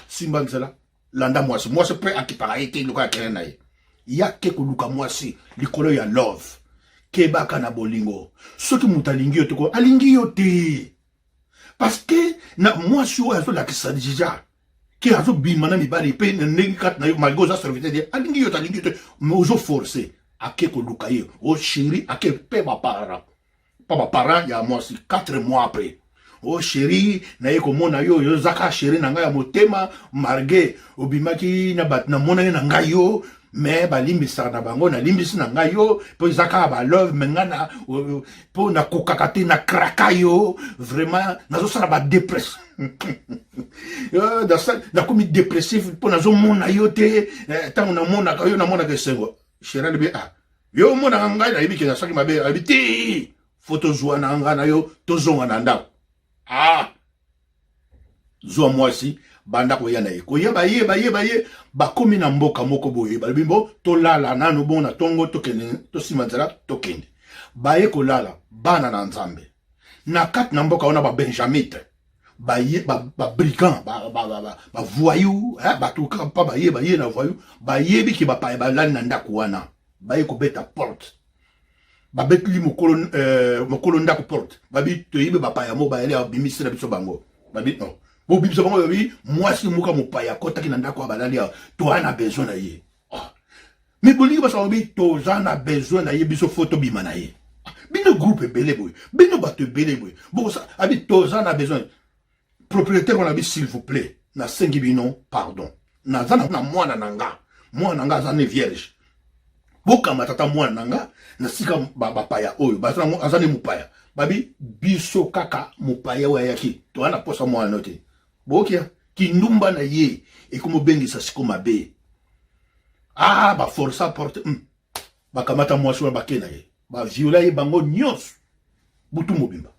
S2: simba nzela landa mwasi pe akipara ite luka kene na ye yake kuluka mwasi likolo ya love kebaka na bolingo soki mutalingi yo toko alingi yo te parce que na mwasi oyo azolakisa deja ke azobima na mibali pe ndenge kati na yo malgré oza serviteur de alingi yo te mais ozo forcer ake koluka ye o chéri ake pe bapara pa bapara ya mwasi 4 mois après o chéri na ye komona yo yozaka chéri na ngai ya motema marge obimaki na bat na mona ye na ngai yo mais balimbisaka na bango na limbisi na ngai yo po ezaka ba love mengana po na kokaka te na kraka yo vraiment nazosala ba dépression nakomi dépressif po nazomona yo te ntango namonaka yo namonaka esengo chéri alibi yo omonaka ngai nayebi ke nasaki mabe alibi te fo tozwa na ngai na yo tozonga na ndako zwa mwasi banda koya na ye koya baye bakomi na mboka moko boye balibimbo tolala nanu bona tongo tokende tosima nzela tokende baye kolala bana na nzambe na kati na mboka wana ba benjamite baye ba brigand ba voyou bato kaka pa baye na voyou bayebi ki bapaya balali na ndako wana baye kobeta porte babetli mokolo ndako porte babi toyibe bapaya mo bayele abimisi na biso bango babi non bo biso bango babi mwasi muka mopaya kotaki na ndako abalali to ana besoin na ye mais bolingi basa babi to na besoin na ye biso photo bima na ye bino groupe belé boy bino bato belé boy bo sa abi to na besoin propriétaire on abi s'il vous plaît na sengi bino pardon na zana na mwana nanga zane vierge boka matata mwana nanga na sika bapaya oyo bazana azane mupaya babi biso kaka mupaya wa yaki to ana posa mwana note bokia kindumba na ye ekomo bengisa siko mabe ba força porte bakamata mwasi wa bakena ye ba viola ye bango nyos butu mobimba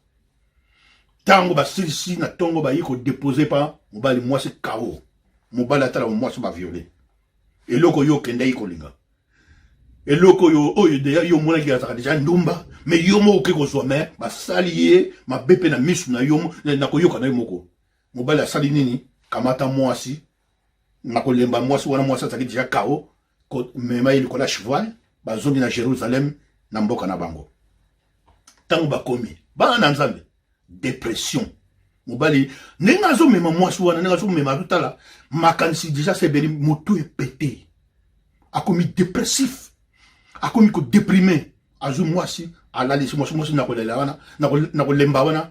S2: tango basilisi na tongo ba yiko déposer pa mobali mwasi kao mobali atala mwasi ba violer eloko yo kenda yiko linga eloko yo oyo deya yo mona ki azaka deja ndumba mais yo mo ke ko so mais basali ye mabepe na misu na yo na koyoka na yo moko mobali asali nini kamata mwasi na kolemba mwasi wana mwasi azaki deja kao ko mema ile kola cheval bazongi na Jérusalem na mboka na bango tango bakomi bana nzambe dépression mobali nenga zo mema mwasi wana nenga zo mema tutala makanisi deja sebeli moto epete akomi dépressif akomi ko déprimé azu mwasi alali si mwasi na kolela wana na kolemba wana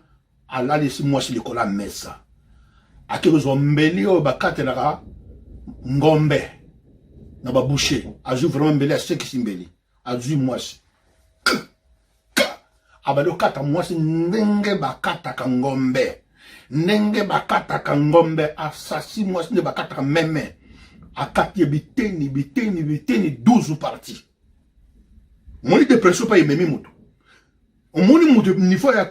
S2: alali si mwasi likola mesa akiko zo mbeli o bakatelaka ngombe na ba boucher azu vraiment mbeli a sekisi mbeli azu mwasi abalo kata mwasi ndenge bakataka ngombe asasi mwasi nde bakataka meme akati biteni 12 parties moni dépression pa yememi mutu omoni mutu niveau ya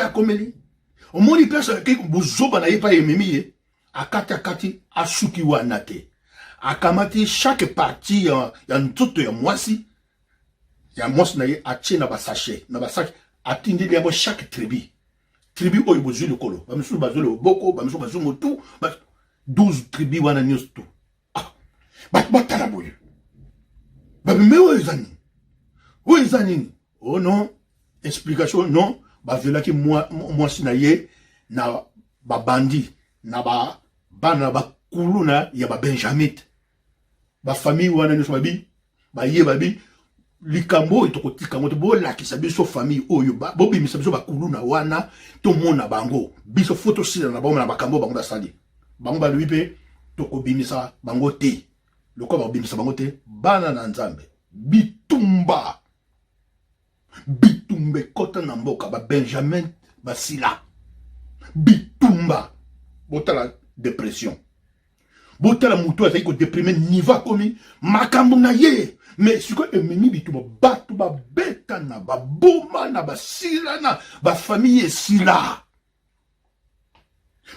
S2: komeli omoni pesa ke buzoba na ye pa yememi ye akati asuki wana te akamati chaque partie ya nzoto ya mwasi na ye atie na basachet atindi yango chaque tribu oyo bozwi lokolo bamisu bazwi loboko bamisu bazwi motu 12 tribu wana nyonso tu batala boye babime oyo eza nini oh non explication non baviolaki mwasi na ye na babandi na bana bakuluna ya babenjamite bafamille wana nyonso babi likambo etokotika ngoto bolakisa biso famille oyo bobimisa biso bakulu na wana tomona bango biso photo sila na bango na bakambo bango basali bango balobi mpe tokobimisa bango te lokola bakobimisa bango te bana na nzambe bitumba kota na mboka Benjamin basila bitumba botala dépression botala mutu azali ko déprimer niveau akomi makambo na ye mais siko ememi bitumba batu babeta na baboma na basila na bafamille esila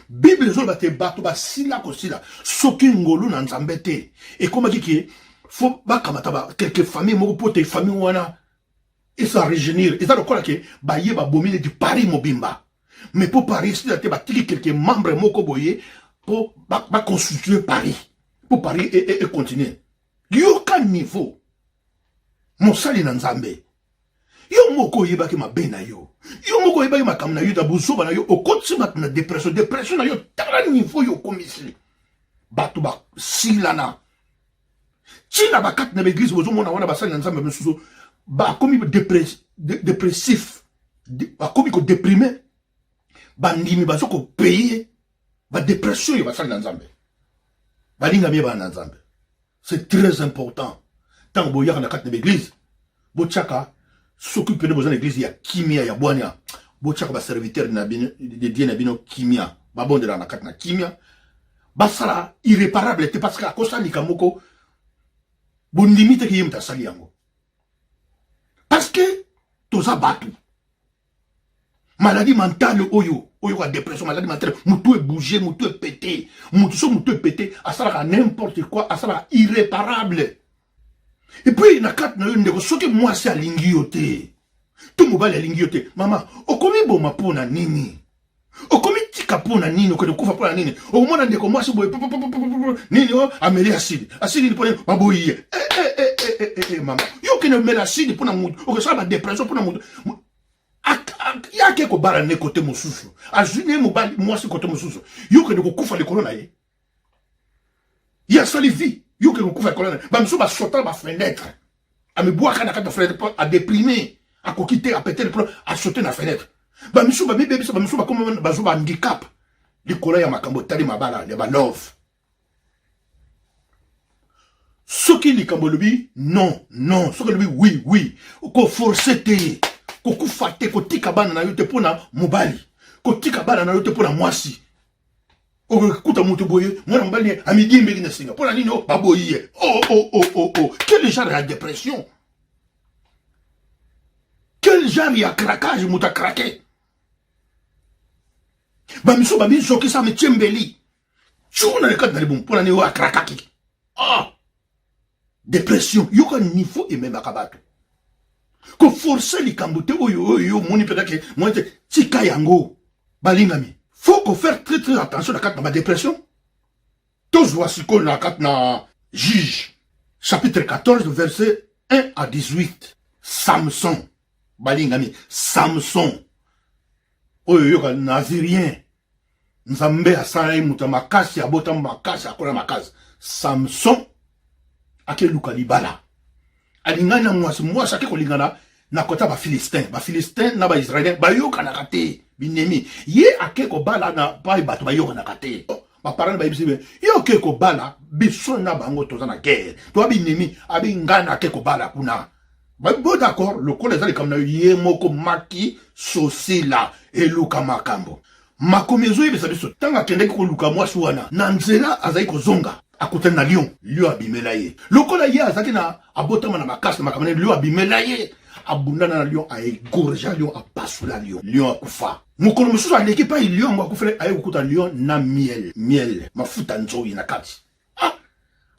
S2: Bible ezo bate batu basila kosila soki ngolu na nzambe te ekomaki ke fo bakamata ba quelques familles moko pote famille wana esa rejeunir eza lokola ke baye babomile du Paris mobimba mais pour Paris sila te batiki quelques membres moko boye pour constituer Paris pour Paris et continuer yoka niveau mosali na nzambe yo moko yebaki mabe na yo moko yebaki makambo na yo da buzoba na yo okotisi bato na dépression na yo tala niveau yo komisi bato basilana tina bakati na baeglise bozomona wana basali na nzambe mosusu bakomi dépressif bakomi kodéprime bandimi bazo kopeye badépression yo basali na nzambe balingami ye bana na nzambe c'est très important tant boyaka na kati na baeglise botiaka soki pene boza na église ya kimia ya bwania botiaka baserviteur na bino de Dieu na bino kimia babondela na kati na kimia basala irréparable te parce que akosalika moko bondimi te ki ye mutasali yango parce que toza batu maladie mentale oyo ka dépression maladie mentale mutu bouger mutu pété mutu pété asala n'importe quoi asala irréparable. Et puis, na kat na yo ndeko soki mwasi alingi yo te. To mobali alingi yo te. Mama, okomi boma pona nini? Okomi tika pona nini? Okende kufa pona nini? Okomona ndeko mwasi boye nini o ameli asidi. Asidi ni pona baboye. Mama. Yo kene meli asidi pona mutu. Okesala ba dépression pona mutu. Yake ko bara ne kote mosusu. Azune mobali mwasi kote mosusu. Yo kene ko kufa likolo na ye. Ya sali vie. Yo que nous couvrons colonne, bamso ba sauter ma fenêtre, à me boire quand la fenêtre, à déprimer, à coquiter, à péter le plomb, à sauter la fenêtre. Bamso ba bébé, bamso ba comme bamso ba handicap. Les collègues à ma cambo tali ma bala, les ba love. Ce qui li cambo lubi, non, ce qui lubi oui. Ko forcer te, ko kufate, ko tikabana na yote pona mobali, ko tikabana na yote pona mwasi. Kuta mutu boye, mwana mbali a midi mbeli na singa. Pour la ligne, baboye. Quel genre de dépression? Quel genre de craquage muta craqué? Bamiso qui ça me tchembeli. Chou na le cadre de bon, pour la ligne, a craquaki. Dépression. Yo niveau et même akabato. Ko forcer les kambote oyo moni peut-être que moi tika yango balingami. Faut qu'on fasse très attention à la carte de ma dépression. Tous voici qu'on a carte na Juge, chapitre 14, verset 1 à 18. Samson, balingami, Samson. Oyo nazirien. Nzambe asala muta makasi abota makasi akola makasi. Samson akeluka libala. Alingana mwasi ake kolingana na kota ba Philistin na ba Israélien ba yoka na kate binemi ye akeko bala na ba bato ba yoka na kate ba parana ba ibisi yo akeko bala biso na bango toza na guerre to binemi abi ngana akeko bala kuna ba bo d'accord le kole zali comme na ye moko maki sosila eluka makambo makomezo yebisa biso tanga kende ko luka mwasi wana na nzela azali kozonga akutana na lion abimela ye lokola ye azaki na abotama na makasi makamane lion abimela ye abundana na lion a égorgé lion a pasula lion a kufa mukolo mususu aleki pa lion a kufa aye kukuta lion na miel mafuta nzoyi na kati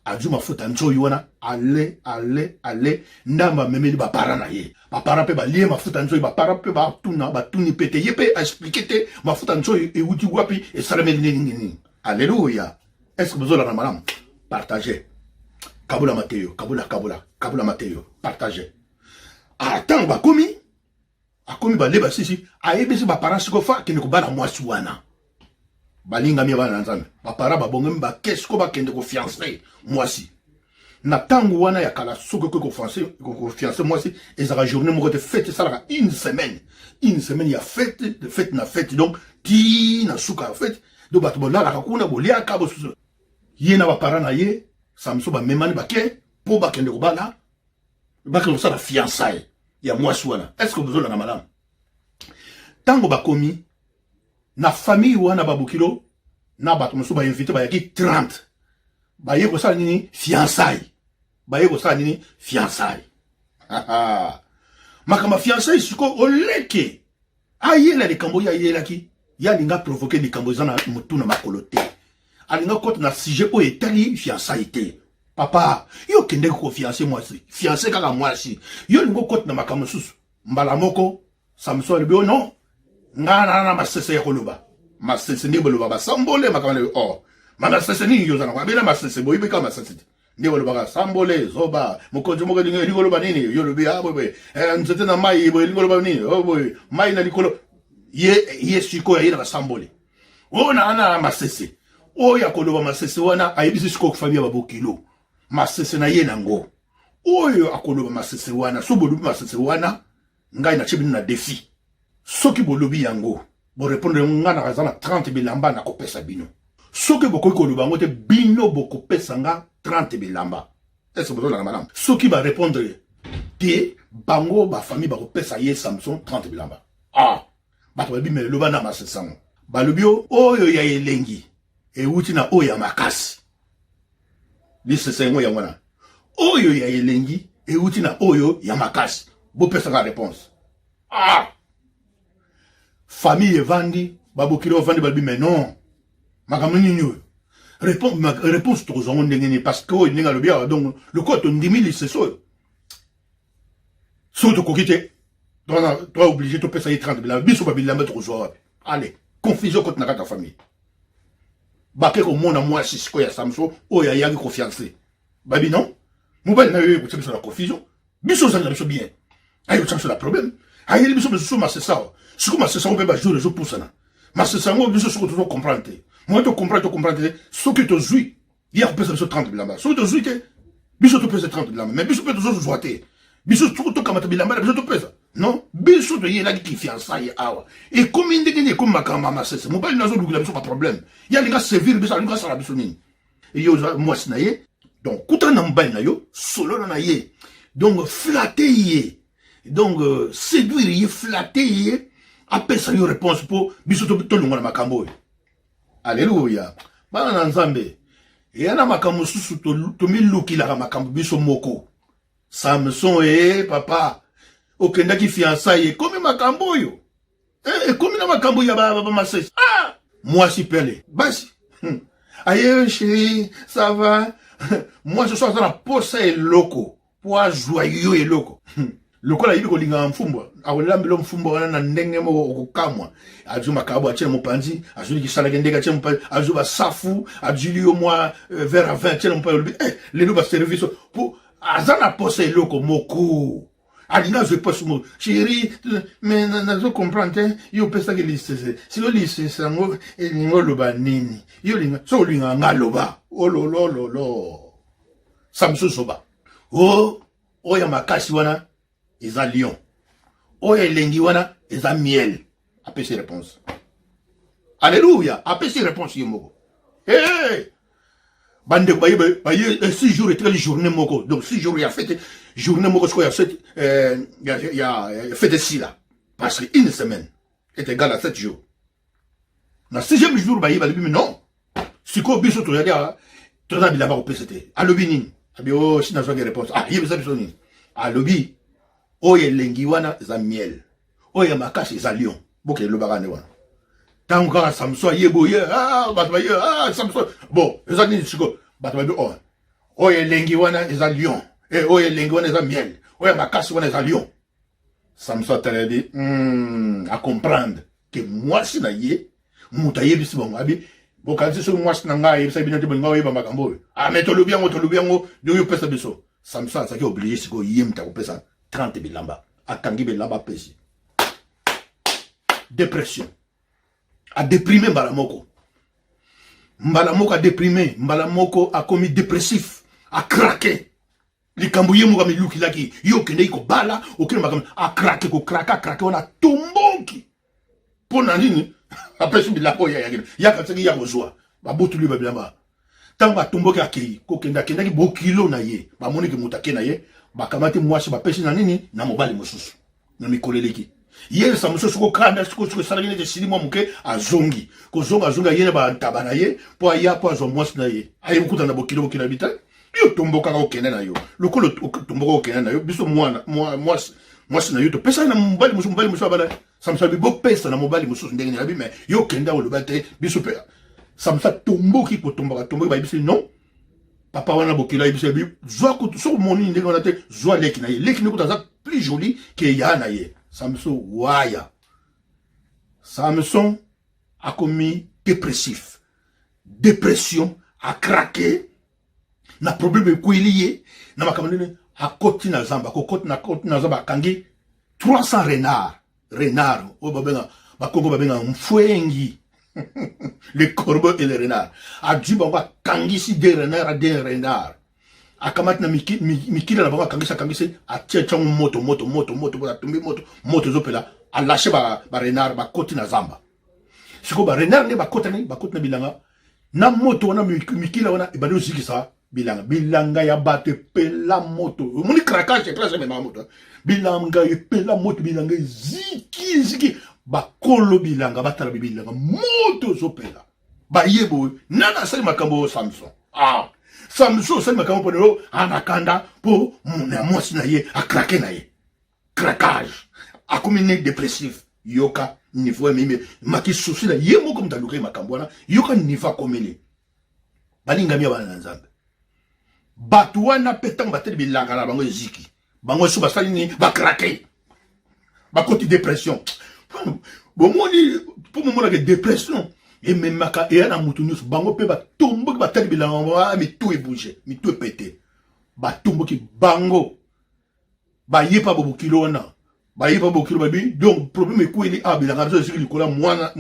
S2: aju mafuta nzoyi wana ale ndamba memeli ba para na ye ba para pe ba lie mafuta nzoyi ba para pe ba tuni pete ye pe expliquer te mafuta nzoyi e wuti wapi e salameli nini alléluia. Est-ce que vous avez la madame partagez kabula Mateo partagez. Attends, bakomi ba leba sisi ayebisi ba parents ko fa kene ko bana mwasi wana balinga mi bana nzambe ba para ba bongem ba kesko ba kende ko fiancé mwasi na tango wana ya kala soko ko fiancé moi si ezara journée moko te fête ça une semaine ya fête de fête na fête donc ti na suka fête do bato bolala kakuna bolia ka bo ye na ba parents na ye samso ba memani ba ke po ba kende ko bala ba ke ça la fiançailles ya moi wana est-ce que vous avez na madame tango ba komi na famille wana ba bokilo na bato mosu ba invité ba yaki 30 ba ye ko ça nini fiançailles baye ko sa nini fiançailles makama fiançailles siko oleke ayela likambo ya yelaki ya linga provoquer likambo zana mutu na makolote alinga kote na sujet o etali fiançailles te papa yo kende ko fiancé moi si fiancé kaka moi si yo lingo kote na makamo susu mbala moko samso le bio non ngana na masese ya koloba masese ni boloba ba sambole makama le oh mama sese ni yo zana kwa bela masese boyibe kama masese ndi boloba sambole zoba mukonjo moko lingo likoloba nini yo lobi ah boy nzete na mai boy likoloba nini oh boy mai na likolo ye siko ya ila sambole ona ana masese o ya koloba masese wana ayibisi siko kufabia babokilo masese na ye nango oyo akoloba masese wana so bolobi masese wana ngai na chibini na défi soki bolobi yango bo répondre ngana kazana 30 bilamba na kopesa bino soki bokoki koloba ngo te bino bokopesa nga 30 bilamba est-ce que vous avez la madame soki ba répondre te bango ba famille ba kopesa ye Samson 30 bilamba ah bato babi me loba na masese ngo balobio oyo ya elengi e wuti na oyo ya makasi lisese ngo ya ngwana oyo ya elengi e wuti na oyo ya makasi bo pesa nga réponse ah famille evandi babokilo vandi balbi mais non makambo nini réponse to zongo ndengeni parce que ninga lo bia donc le code ndimi liseso so to kokite toi obligé to pesa 30 bila biso babila mettre zo allez confusion contre na ta famille baké ko mona moi sisiko ya Samso o ya yaki confiance babi non mobile na yo ko la confusion biso ça biso bien ayo ça la problème ayo biso biso ma c'est ça ce que ma c'est ça on peut pas jouer le jeu pour ça ma c'est ça on biso ce que tu dois comprendre moi tu comprends ce que tu jouis il y a peut ça 30 bilamba ce que tu jouis biso tu pèse 30 bilamba mais biso peut toujours jouer biso tu kamata bilamba biso tu pèse non biso tu yela qui fiançailles awa et comme indégné comme makama ma c'est mobile na zo lugula biso pas problème il y a les gars servir biso les gars sala biso nini et yo moi sinaye donc kuta na mobile na yo solo na ye donc flatter ye donc séduire ye flatter ye après ça yo réponse pour biso to lunga na makambo alléluia bana na nzambe yana makambo susu to milukila ka makambo biso moko Samson papa okenda ki fiançailles comme makambo yo comme na makambo ya ba masese ah moi si pele basi aye chérie ça va moi je suis dans la poste et loco pour joyeux et loco lokola yibi ko linga mfumbo awolambelo mfumbo wana na ndenge mo okukamwa azuma kabo achela mopanzi azuli kisala kendeka achela mopanzi azuba safu azuli yo moi vers à 20 achela mopanzi le no ba service pour azana poste loko moko alina je poste mo chérie mais na zo comprendre yo pesa ke liste si lo liste sango elingo loba nini yo linga so linga ngaloba olololo Samson soba oya makasi wana eza lion oya elengi wana eza miel apesi réponse alléluia apesi réponse yemoko bande baye 6 jours et 13 journée moko donc 6 jours il y a fête journée moko il y a fête ici là parce que une semaine est égale à 7 jours na 6e jour baye mais non siko biso to yadia to na bilamba ko pesete alobi nini abi o sina zo réponse ah yebisa biso nini alobi oye lengi wana za miel oye makasi za lion boke lo bagane wana tango Samson yebo ye batba ye Samson bon eza nini siko batba do oye lengi wana za lion oye lengi wana za miel oye makasi wana za lion Samson t'a dit à comprendre que moi si na ye muta yebisi bongo abi bokanzi so moi si na ngai yebisa bino te bongo yeba makambo mais to lubiango do yo pesa biso Samson ça qui obligé siko yemta ko pesa 30 bilamba akangi bilamba pesi dépression a déprimé mbalamoko a déprimé mbalamoko a commis dépressif a craqué likambo ye moko milukilaki yo okende kobala okende makambo akrake krake wana tomboki mpona nini apesi bilako oyo yakende yakatisaki ya kozwa babotuli babilamba ntango batomboki akei kokende akendaki bokilo na ye bamoniki moto ake na ye bakamati mwasi bapesi na nini na mobali mosusu na mikolo eleki ye Samson soko kanda soko esalaki neti esili mwa moke azongi kozonga ye na bantaba na ye mpo aya mpo azwa mwasi na ye aye kokuta na bokilo bokilo bita yo tombokaka okende na yo lokolo tomboka okende na yo biso mwasi na yo topesaki na mobali mosusu abana Samson abi bopesa na mobali mosusu ndenge nini abi me yo okende oloba te biso mpe Samson tomboki kotomboka bayebisi non papa wana bokilo ayebisi abi zwa kutu soko moni ndenge wana te zwa leki na ye leki ne kuta aza plus joli ke ya na ye Samson waya Samson a commis dépression a craqué na problème ekweli na makambo akoti na zamba akangi 300 renard o bakongo babenga mfwengi les corbeaux et les renards adi bango akangisi des renards akamati na mikila na bango akangisi atie chango moto atumbi moto zopela alashe ba renard bakoti na zamba siko ba renard ne bakoti na bilanga na moto wana mikila wana ebali ozikisa bilanga ya bato epela moto omoni craquage place mema moto bilanga epela moto bilanga ziki bakolo bilanga batala bilanga moto zopela bayebo nana asali makambo Samson Samson asali makambo ponelo anakanda po mona mwasi na ye akrake na ye craquage akomine dépressif yoka niveau meme maki souci na ye moko mtaluka makambo wana yoka niveau akomele balinga mia bana nzambe batu wana petang bateli bilanga na bango eziki bango so basali ni bakrake bakoti dépression bomoni pour momona que dépression et même maka et na mutu nyusu bango pe batombo bateli bilanga mi tout est bougé mi tout est pété batombo ki bango bayepa bobukilo wana bayepa bobukilo babi donc problème ekweli bilanga zo eziki likola mwana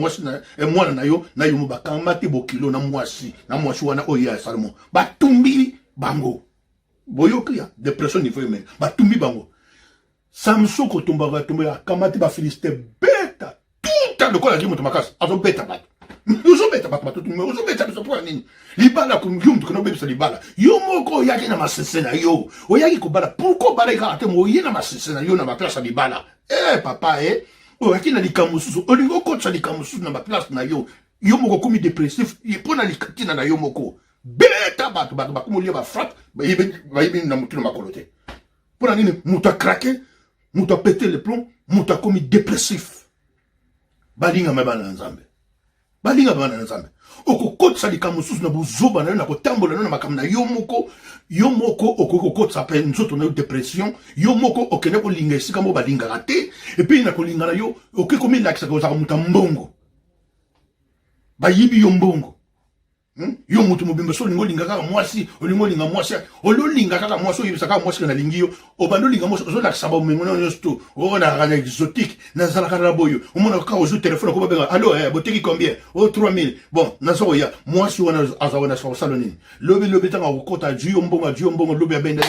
S2: na yo mo bakamati bokilo na mwasi wana oya salmo batumbi bango boyokia dépression niveau humain batumbi bango Samson kotomba akamati ba Philistin beta tout le kola kimoto makasi azo beta bato uzo beta bato uzo beta biso pour nini libala kumgium tukono bebisa libala yo moko yaki na masese na yo oyaki kobala pourquoi bala ka te mo yena masese na yo na ba place libala papa oyaki na likamususu olingo kotsa likamususu na ba place na yo moko komi dépressif ipona likatina na yo moko beta bato bakumolia ba frappe bayibi na mutu na makolote pona nini mutu a craqué mutu a pété le plomb mutu a commis dépressif balinga mabana nzambe okokotisa likambo mosusu na bozoba na yo na kotambola na makambo na yo moko okokokotisa pe nzoto na yo dépression yo moko okende kolinga esika mo balingaka te epuis na kolinga na yo okoki komilakisaka ozaka mutu mbongo bayibi yo mbongo yo mutu mobimba so olingo linga kaka mwasi olingo linga mwasi ololinga kaka mwasi oyebisa kaka mwasi na lingi yo obando linga mwasi ozolakisa bomengo na nyonso to oonaka na exotique nazalaka na boyo omona kaka ozwi telefone ko babenga allo boteki combien 3000 bon nazo oya mwasi wana azawana sosalo nini lobi tanga kokota juyo mbongo lobi abenda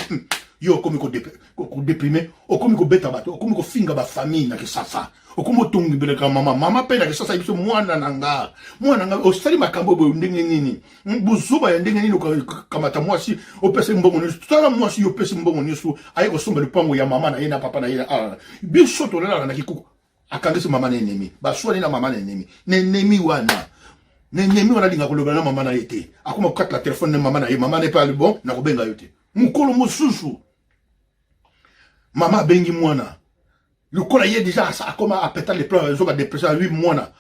S2: yo okomi kodéprime okomi kobeta bato okomi kofinga bafamille na kisasa okomi otongibeleka mama mpe na kisasa biso mwana nanga osali makambo boyo ndenge nini buzuba ya ndenge nini kamata mwasi opesi mbongo nyonso tala mwasi yo opesi mbongo nyonso aye kosomba lupango ya mama na ye na papa na ye biso tolalaka na kikuku akangisi mama na enemi baswani na mama na enemi wana linga koloba na mama na ye te akoma kokatela telefone na mama na ye mama na ye pe ali bon na kobenga yo te mukolo mosusu mama bengi mwana lokola ye déjà akoma apeta le plan zoka dépression lui mwana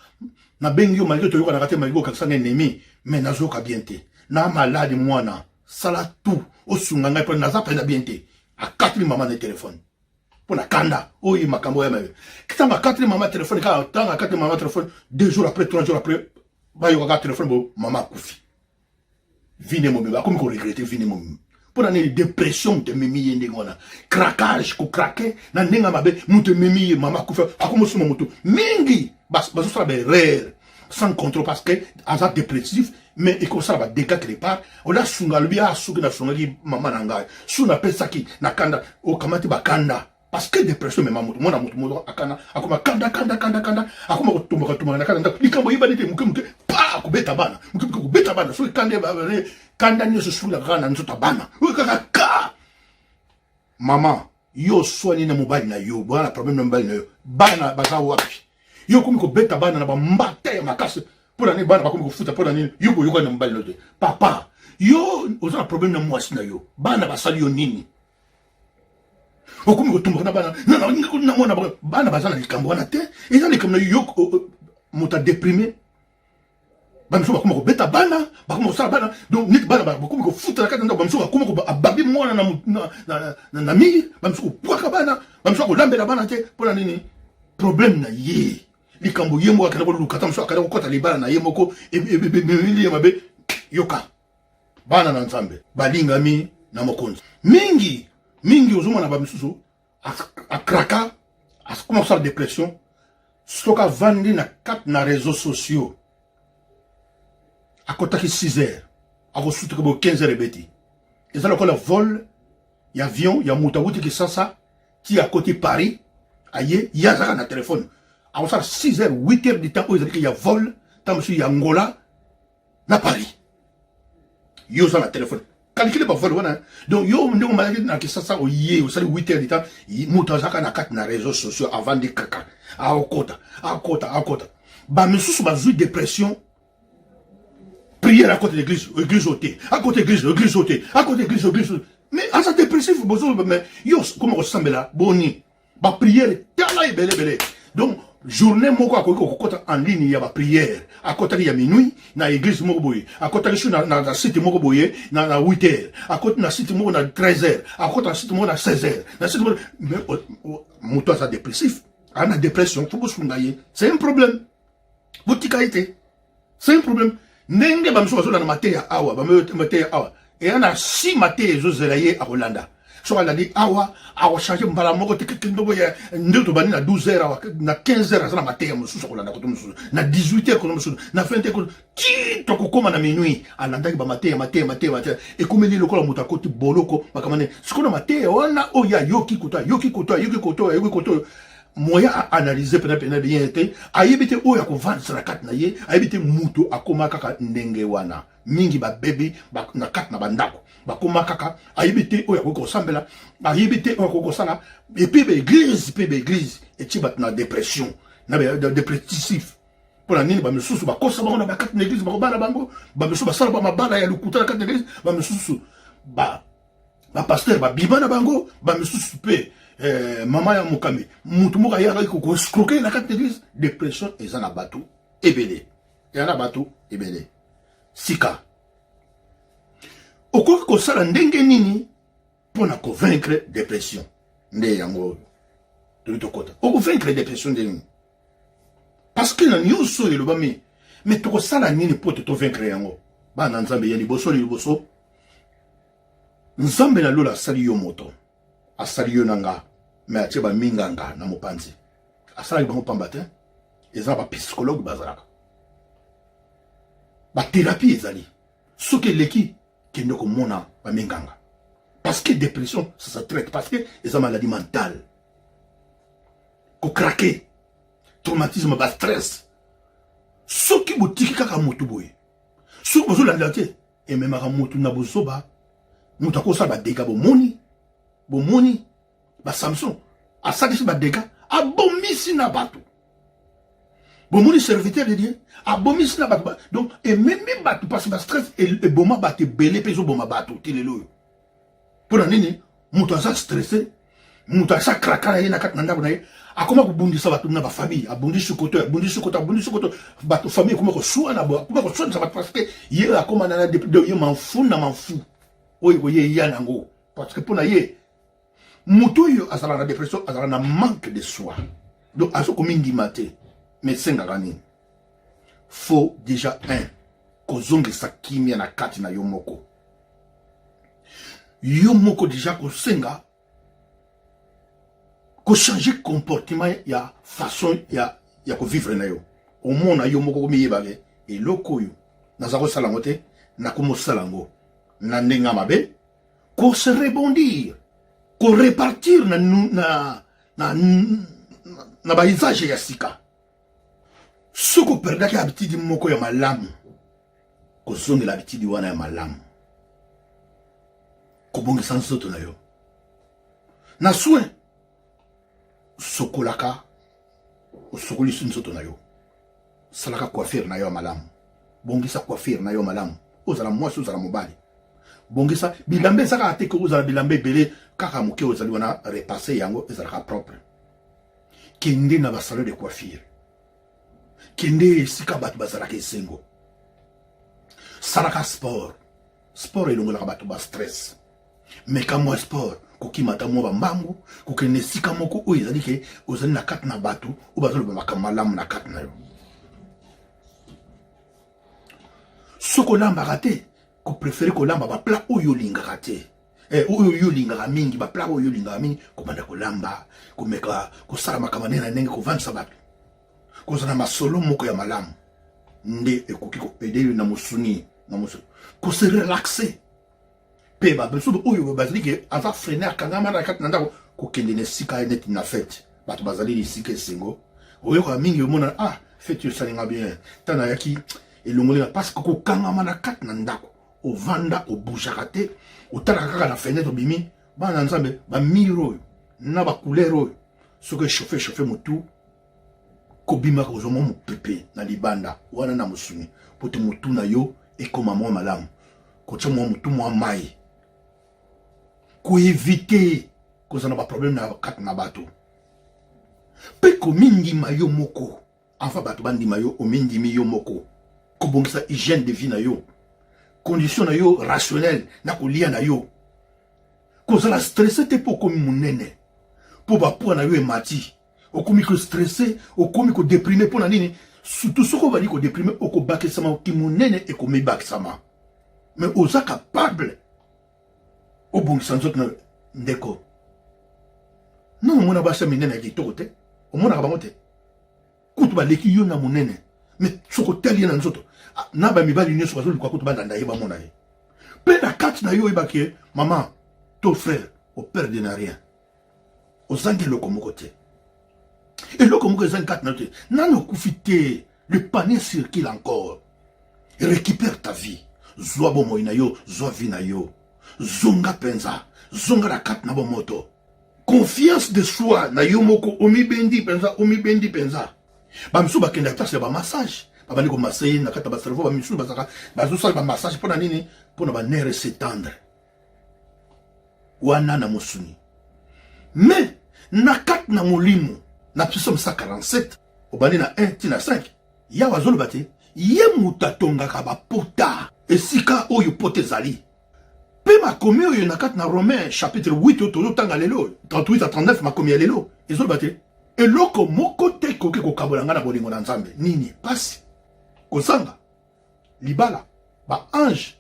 S2: na bengi yo malgré toyoka na kate malgré okakisa na ennemi mais nazoka bien te na malade mwana sala tout osunga ngai pe naza pena bien te akatili mama na téléphone pour na kanda oyi makambo ya mabe kitanga akatili mama téléphone ka tanga akatili mama téléphone 2 jours après 3 jours après bayoka ka téléphone bo mama kufi vine mo ba comme ko regretter vine mo pour une dépression de mimi yende ngona craquage ko craquer na ndenga mabe mutu mimi mama kufa akomo suma mutu mingi bas sera be rare sans contrôle parce que asa dépressif mais il commence à dégâts quelque part on a sungalbia suki na sungali mama nanga suna pesaki na kanda o kamati bakanda parce que dépression mais mamutu mona mutu modo akana akoma kanda akoma kutumba na kanda likambo yibani te muke pa kubeta bana muke kubeta bana so kanda nyo sula kana nzota bana kaka mama yo soigné na mobile na yo bana problème na mobile na yo bana baza wapi yo komi kubeta bana na ba mbate makasi pour l'année bana bakomi kufuta pour l'année yo boyoka na mobile na papa yo oza na problème na mwasi na yo bana basali yo nini okomi kotumba na bana na mwana bana bazana likambo wana te eza likambo yo muta déprimé bamso bakoma kobeta bana bakoma kosala bana donc nit bana bakomi kofuta na kati ndako bamso bakoma kobabi mwana na mire bamso kopwaka bana bamso kolambela bana te mpona nini problème na ye likambo ye moko akenda koluka ta moso akenda kokota libala na ye moko emili ye mabe yoka bana na nzambe balingami na mokonzi mingi ozomona bamisusu akraka akoma kosala dépression soki avandi na kati na réseaux sociaux akotaki 6 heures akosutaki bo 15 heures ebeti eza lokola vol ya avion ya moto awuti kisasa ti akoti Paris aye ye azalaka na telefone akosala 6 heures 8 heures du temps oyo ezalaki ya vol ntango mosusu ya Angola na Paris yo oza na telefone calcule ba vol wana donc yo ndenge omalaki na kisasa oye osali 8 heures du temps moto azalaka na kati na réseaux sociaux avant de kaka akota bamisusu bazwi dépression prière à côté de l'église, église ôtée, à côté de l'église, église ôtée, à côté de l'église, église ôtée. Mais à sa dépressif, mais yo, comment on semble là, boni, ba prière, tala et belé. Donc, journée moko à côté en ligne, il y a ba prière, à côté il y a minuit, na église moko boye, à côté je suis na site moko boye, na 8 heures, à côté na site moko na 13 heures, à côté na site moko na 16 heures, na site moko, mais moto à sa dépressif, à la dépression, faut pas c'est un problème. Botikaïté, c'est un problème. Nenge bamso bazola na mateya awa mateya awa et ana si mateya ezozela ye a Hollanda so ala di awa awa changer mbala moko te kindo ya ndoto bani na 12 heures na 15 heures na mateya mususu Hollanda ko mususu na 18 heures ko mususu na 20 heures ko ti to ko koma na minuit alanda ki ba mateya e komeli lokola mutakoti boloko bakamane sikona mateya wana oya yoki koto moya a analyser pena bien été ayebite oya ko vendre la carte na ye ayebite mutu akoma kaka ndenge wana mingi ba bébé ba na carte na bandako bakoma kaka ayebite oya ko sambela ayebite oya ko sala et puis église et ti bat na dépression na dépressif pour la nini ba misusu ba kosa ba na ba carte na église ba bana bango ba misusu ba sala ba mabala ya lukuta na carte na église ba misusu ba pasteur ba bibana bango ba misusu pe mama ya mokame mutu moka yaka ko scroquer na carte d'église dépression ezana bato ebele sika okoki kosala ndenge nini mpona convaincre dépression nde yango toli tokota okovaincre dépression nde nini parce que na nyonso elobami mais tokosala nini mpo te tovaincre yango bana nzambe ya liboso nzambe na lola asali yo moto asali yo nanga mais atie ba minganga na mopanzi asali bango pamba te eza ba psychologue bazalaka ba thérapie ezali soki eleki kende komona ba minganga parce que dépression ça se traite parce que eza maladie mentale ko craquer traumatisme ba stress soki botiki kaka motu boye soki bozolanda te ememaka motu na bozoba motu akosala ba dégâts bomoni ba Samson asalisi ba dégâts abomisi na bato bomoni serviteur de Dieu abomisi na bato donc et même bato parce que ba stress et boma bato belé peso boma bato tilelo pour la nini moto asa stressé moto asa kraka na kati na ndako na ye akoma kubundisa bato na ba famille abundisi koto bato famille kuma ko sua na bo kuma ko sua na bato parce que ye akoma na de ye manfu oyo ye yanango parce que pour na ye moto yo azala na dépression azala na manque de soi donc azoko mingi maté mais senga nini faut déjà kozongisa kimia na kati na yo moko déjà ko senga ko changer comportement ya façon ya ko vivre na yo au monde yo moko ko miyebale et loko yo nazako salango te nakomo salango na ndenga mabe ko se rebondir ko repartir na baisage ya sika soko perdaki habitude moko ya malamu ko zongi habitude wana ya malamu ko bongisa nzoto na yo na soin sokolaka osokolisi nzoto na yo salaka coiffure na yo malamu bongisa coiffure na yo malamu ozala mwasi ozala mobali bongisa bilambe ezaka ate ko ozala bilambe ebele kaka moke ozali wana repasse yango ezalaka propre kende na basalon de coiffure kende esika bato bazalaka esengo salaka sport elongolaka bato ba stress meka mwa sport kokimata mwa bambangu kokende esika moko oyo ezali ke ozali na kati na bato oyo bazoloba makambo malamu na kati na yo soki olambaka te koprefere kolamba bapla oyo olingaka te oyo olingaka mingi bapla oyo olingaka mingi kobanda kolamba komeka kosala makambo ndenge na ndenge kovandisa bato kozala masolo moko ya malamu nde ekoki koede yo na mosuni kose relaxe mpe babeso oyo bazali ke aza frene akangama na kati na ndako kokende na esika neti na fete bato bazali esika esengo oyokoka mingi omona fete esalinga bien ntango ayaki elongolinga parce que kokangama na kati na ndako ovanda obougeaka te otalaka kaka na fenêtre obimi bana nzambe bamire oyo na bacouleur oyo soki chauffe motu kobimaka ozomwa mopepe na libanda wana na mosuni po te motu na yo ekoma mwa malamu kotia mwa motu mwa mai koevite kozala baproblème na kati na bato mpe komindima yo moko enfin bato bandima yo omindimi yo moko kobongisa hygiène de vie na yo condition na yo rationnelle na kolia na yo kozala stressé te po okomi monene po bapwa na yo emati okomi ko stressé okomi ko déprimé po na nini surtout soko bali ko déprimé okobakisama okimonene ekomibakisama mais oza capable obongisa nzoto na ndeko non omona basa minene ya kitoko te omonaka bango te kutu baleki yo na monene mais soko tali ye na nzoto na bamibali nyonso bazoluka kutu bandanda ye bamona ye mpe na kati na yo oyebaki ye mama to frère operde na rien ozangi eloko moko te eloko moko ezangi kati na yo te nani okufi te le panier circule encore récupère ta vie zwa bomoi na yo zwa vie na yo zonga penza zonga na kati na bomoto confiance de soi na yo moko omibendi penza bamisu bakende place ya bamassage babandi komasaye na kati ya bacerveau bamisu bazosala bamassage mpo na nini mpo na banere s'étendre wana na mosuni mais na kati na molimo na psaume 147 obandi na 1 tina 5 yawe azoloba te ye moto atongaka bapota esika oyo pota ezali mpe makomi oyo na kati na romain chapitre 8 oyo tozotanga lelo 38 à 39 makomi ya lelo ezoloba te eloko moko te koki kokabola nga na bolingo na nzambe nini pasi kozanga libala baange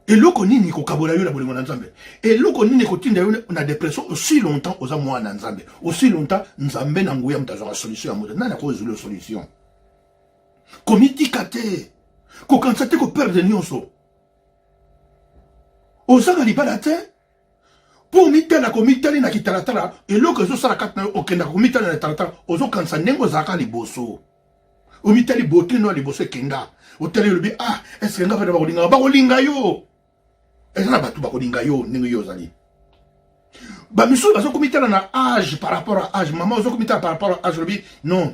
S2: eloko nini kokabola yo na bolingo na nzambe eloko nini kotinda yo na dépression aussi longtemps oza mwana na nzambe aussi longtemps nzambe na nguya moto azwaka solution ya moto nani akozwela solution komitika te kokanisa te koperde nyonso ozanga libala te mpo omitala komitali na kitalatala eloko ezosala kati na yo okendaka komitala na talatala ozokanisa ndenge ozalaka liboso omitali bote no ya liboso ekenda otali olobi eske nga bana bakolingaka bakolinga yo eza na bato bakolinga yo ndenge yo ozali bamisolo bazokomitala na age par rapport à age mama ozokomitala par rapport à age olobi non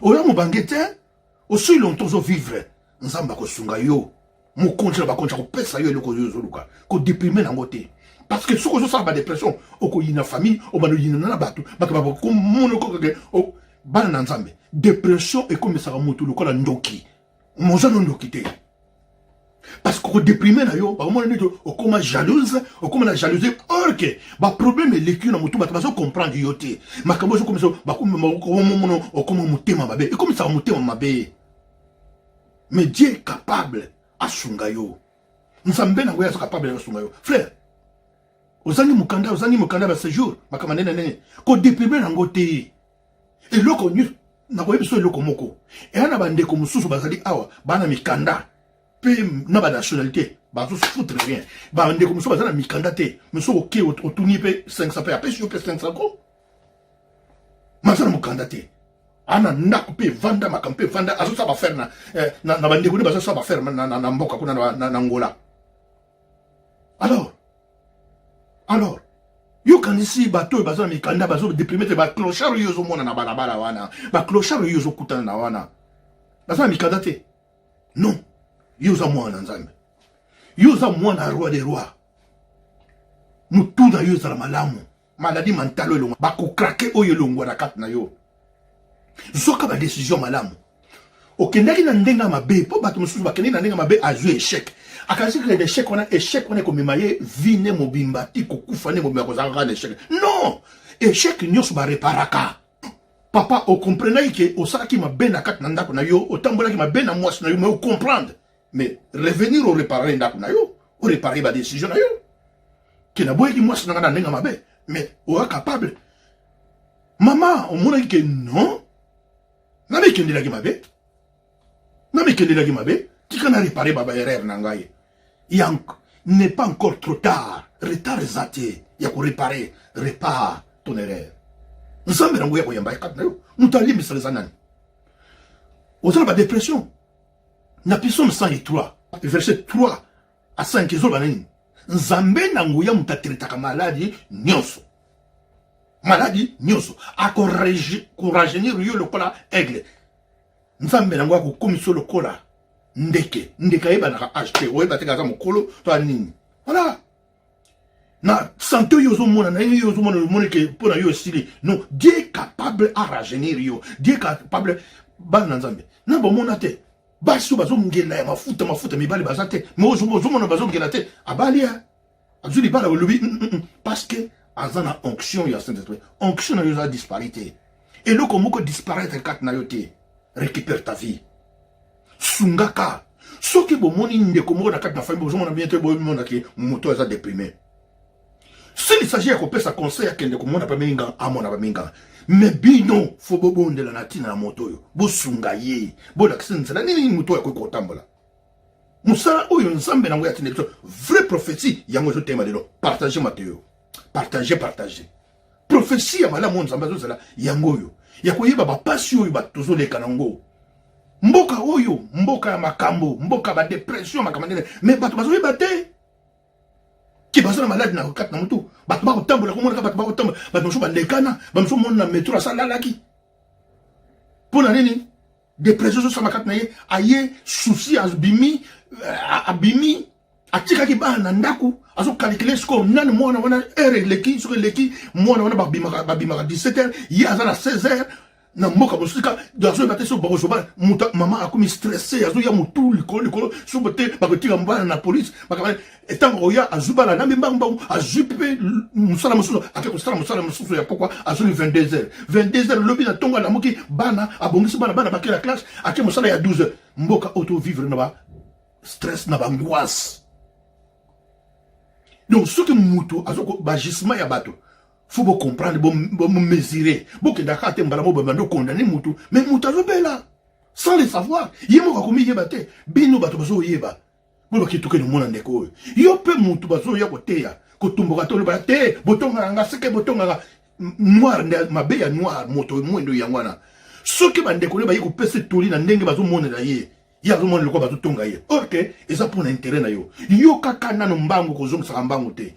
S2: oya mobange te aussi longtemps ozovivre nzambe akosunga yo mokonzi na bakonzi akopesa yo eloko oyo ozoluka kodeprime nango te parce que soki ozosala badépression okoyina famille obanda oyina na bato bakomona okokake bana na nzambe dépression ekomisaka motu lokola ndoki moza no ndoki te parce que kodeprime na yo bakomona neti okoma jalouse okoma na jalousie or ke baproblème eleki yo na motu bato bazocomprendre yo te makambo ozokomisa bakomona okoma motema mabe ekomisaka motema mabe mais Dieu est capable asunga yo nzambe na ngoya capable asunga yo frère ozangi mukanda ba séjour makama nene ko déprimer nango te eloko nyu na koyebiso eloko moko e ana bandeko mususu bazali awa bana mikanda na ba nationalité bazo se foutre rien ba ndeko muso bazana mikanda te muso oke otuni pe 500 pe apesi pe 500 ko mazana mukanda te ana ndako pe vanda makampe vanda azo sa ba faire na bandeko ni bazo sa ba faire na mboka kuna na Angola. Alors yo kanisi bato bazo mikanda bazo déprimer te ba clochard yozo mona na balabala wana ba clochard yozo kutana na wana bazo mikanda te non yoza mwana nzambe yoza mwana roi des rois mutunda yoza la malamu maladie mentale longa bako craquer oyo longwa na kat na yo zoka ba décision malamu okendaki na ndenga mabe po bato mususu bakendaki na ndenga mabe azwe échec akasi que l'échec on est comme maye vine mobimba ti kokufa ne mobimba kozanga na échec non échec nyos ba reparaka papa o comprenait que o saki mabe na kat na ndako na yo o tambolaki mabe na mwasi na yo mais o comprendre mais revenir au réparer ndako na yo o réparer ba décision na yo que na boye ki mwasi na ndenga mabe mais o capable maman o mona que non na me kende la ki mabe na me kende la ki mabe ti kana réparer baba erreur na ngai il n'est pas encore trop tard retard zate ya ko réparer répare ton erreur nzambe na ngoya ko yamba kat na yo mutali misaleza nani ozala ba dépression na Psaume 103 verset 3 à 5 ezoba nini nzambe na ngoya mutateretaka maladie nyonso akorajeunir yo lokola aigle nzambe na ngoya kokomisa lokola ndeke yebanaka acheté oyeba te kaza mokolo to anini voilà na santé yo ozomona na yo ozomona omoni ke mpona yo esili non Dieu est capable à rajeunir yo Dieu est capable bana na nzambe na bomona te basi bazongela ya mafuta mibali baza te mais ozomona bazongela te abalia azuli bala olobi parce que azana onction ya Saint-Esprit onction na yo za disparité et le komoko disparaître kat na yo te récupère ta vie sungaka soki bomoni ndeko moko na kati na famille bozomona bien te bomona ke moto aza déprimé s'il s'agit ya kopesa conseil akende komona pa minga amona pa minga mais bino fo bobondela na tina na moto oyo bosunga ye bolakisa nzela nini moto ya kotambola musala oyo nzambe nango ya tine biso vraie prophétie yango ezotema lelo partager mateo partager prophétie ya malamu nzambe azozela yango oyo ya koyeba bapasi oyo bato tozoleka nango mboka oyo mboka ya makambo mboka ba dépression makambo nene mais bato bazoyeba te ki bazona malade na kati na mutu bato bakotambola komona bato bakotambola bato mosusu balekana bamosusu mona na metro asalalaki mpona nini dépression zosama kati na ye aye souci abimi atikaki bana na ndako azokalkule siko nani mwana wana heure eleki soki eleki mwana wana babimaka 17h ye aza na 16h na mboka mosika azoyeba te soki bakozoba mama akomi stressé azoya motu likolo soki te bakotika mobala na polise etango oya azwi bana nambi mbangu azwi mpe mosala mosusu ake kosala mosala mosusu ya pokwa azwi 22h lobi na ntongo alamuki bana abongisi bana bakela classe ake mosala ya 12h mboka oyo tovivre na ba stress na bangoisse donc soki mutu bagissement ya bato faut vous comprendre, vous mesurer. Vous que d'accord, tu m'as dit condamner mutu, mais mutu azobela sans le savoir. Yemo ka komi yebate, bino bato bazo yeba. Vous ki tuke no mona ndeko. Yo pe mutu bazo ya koteya, ko tumboka to le bate, botonga nga seke botonga noir mabe ya noir moto mwendo yangwana. Soki bandeko le ba yiko pese toli na ndenge bazo mona la ye. Ya zo mona le ko bazo tonga ye. OK, eza pour intérêt na yo. Yo kaka na no mbango ko zonga sa mbango te.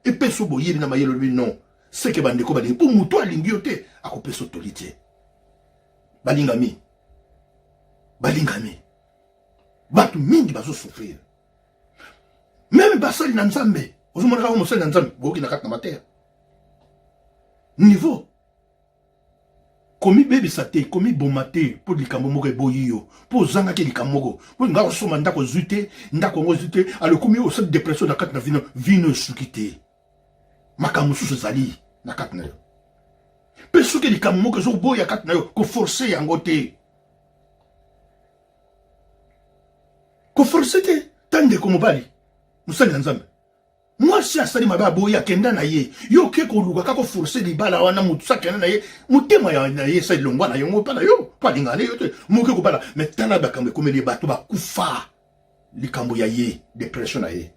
S2: Et pe so boyeli na mayelo lui non. C'est que bandeko balingi pour muto alingi yote akopesa tolite balingami batu mingi bazo souffrir même basali na nzambe ozomona ka mosali na nzambe boki na kati na mater niveau komi bebisa te komi boma te mpo likambo moko eboyi yo mpo ozangaki likambo moko mpo nga osoma ndako ozwi te ndako yango ozwi te alokomi osali dépression na kati na vino esuki te makambo mosusu ezali na kati na yo mpe soki likambo moko ezoboya kati na yo koforce yango te koforce te ta ndeko mobali mosali na nzambe mwasi asali mabe aboyi akenda na ye yo oke koluka kaka koforce libala wana motu so akenda na ye motema na ye esa elongwa na yango mpa na yo mpo alingana na yo te moke kobala me tala bakambo ekomeli bato bakufa likambo ya ye dépression na ye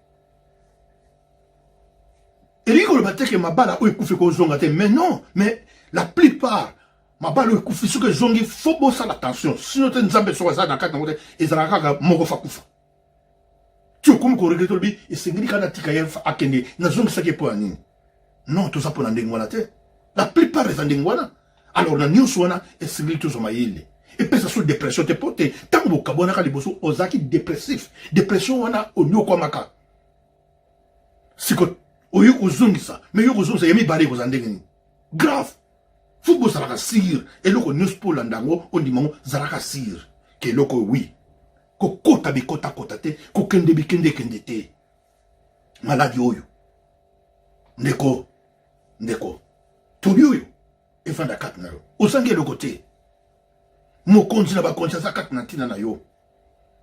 S2: eliko le bateke mabala o ekufi ko zonga te mais non mais la plupart mabala o ekufi soki zongi faut bosa l'attention sinon te nzambe so za na kati na ngote ezalaka kaka moko fa kufa tu comme ko regretter bi esengeli kana tika ye akende na zongi saki po ani non tout ça pour ndenge wana te la plupart des ndenge wana alors na nyuso wana esengeli to zoma yele et puis ça sur dépression te pote tant bokabona ka liboso ozaki dépressif dépression wana onyo kwa maka siko oyo kozongisa mais yo kozongisa yemi bale kozandenge grave fubo saraka sir eloko news pour landango ondimango zaraka sir ke loko oui ko kota bikota kota te ko kende bikende kende te maladi oyo ndeko tobi oyo efanda kat na yo osangi eloko te mokonzi na bakonzi aza kati na ntina na yo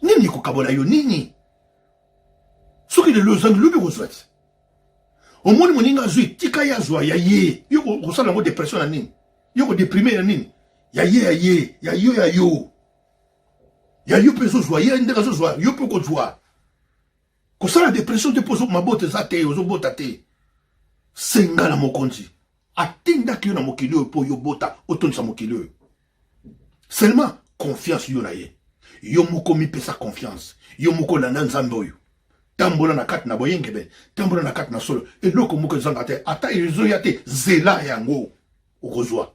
S2: nini kokabola yo nini soki lelo ozangi lobi kozwa ti omoni moninga azwi tika ye azwa ya ye yo kosala yango dépression na nini yo kodeprime ya nini ya yo mpe ezozwa ye ndenge azozwa yo mpe kozwa kosala dépression te mpo mabota eza te ozobota te senga na mokonzi atindaki yo na mokili oyo mpo yo bota otondisa mokili oyo seulement confiance yo na ye yo moko mipesa confiance yo moko landa nzambe oyo tambola na kati na boyengebe tambola na kati na solo eloko moko ezanga te ata ezoya te zela yango okozwa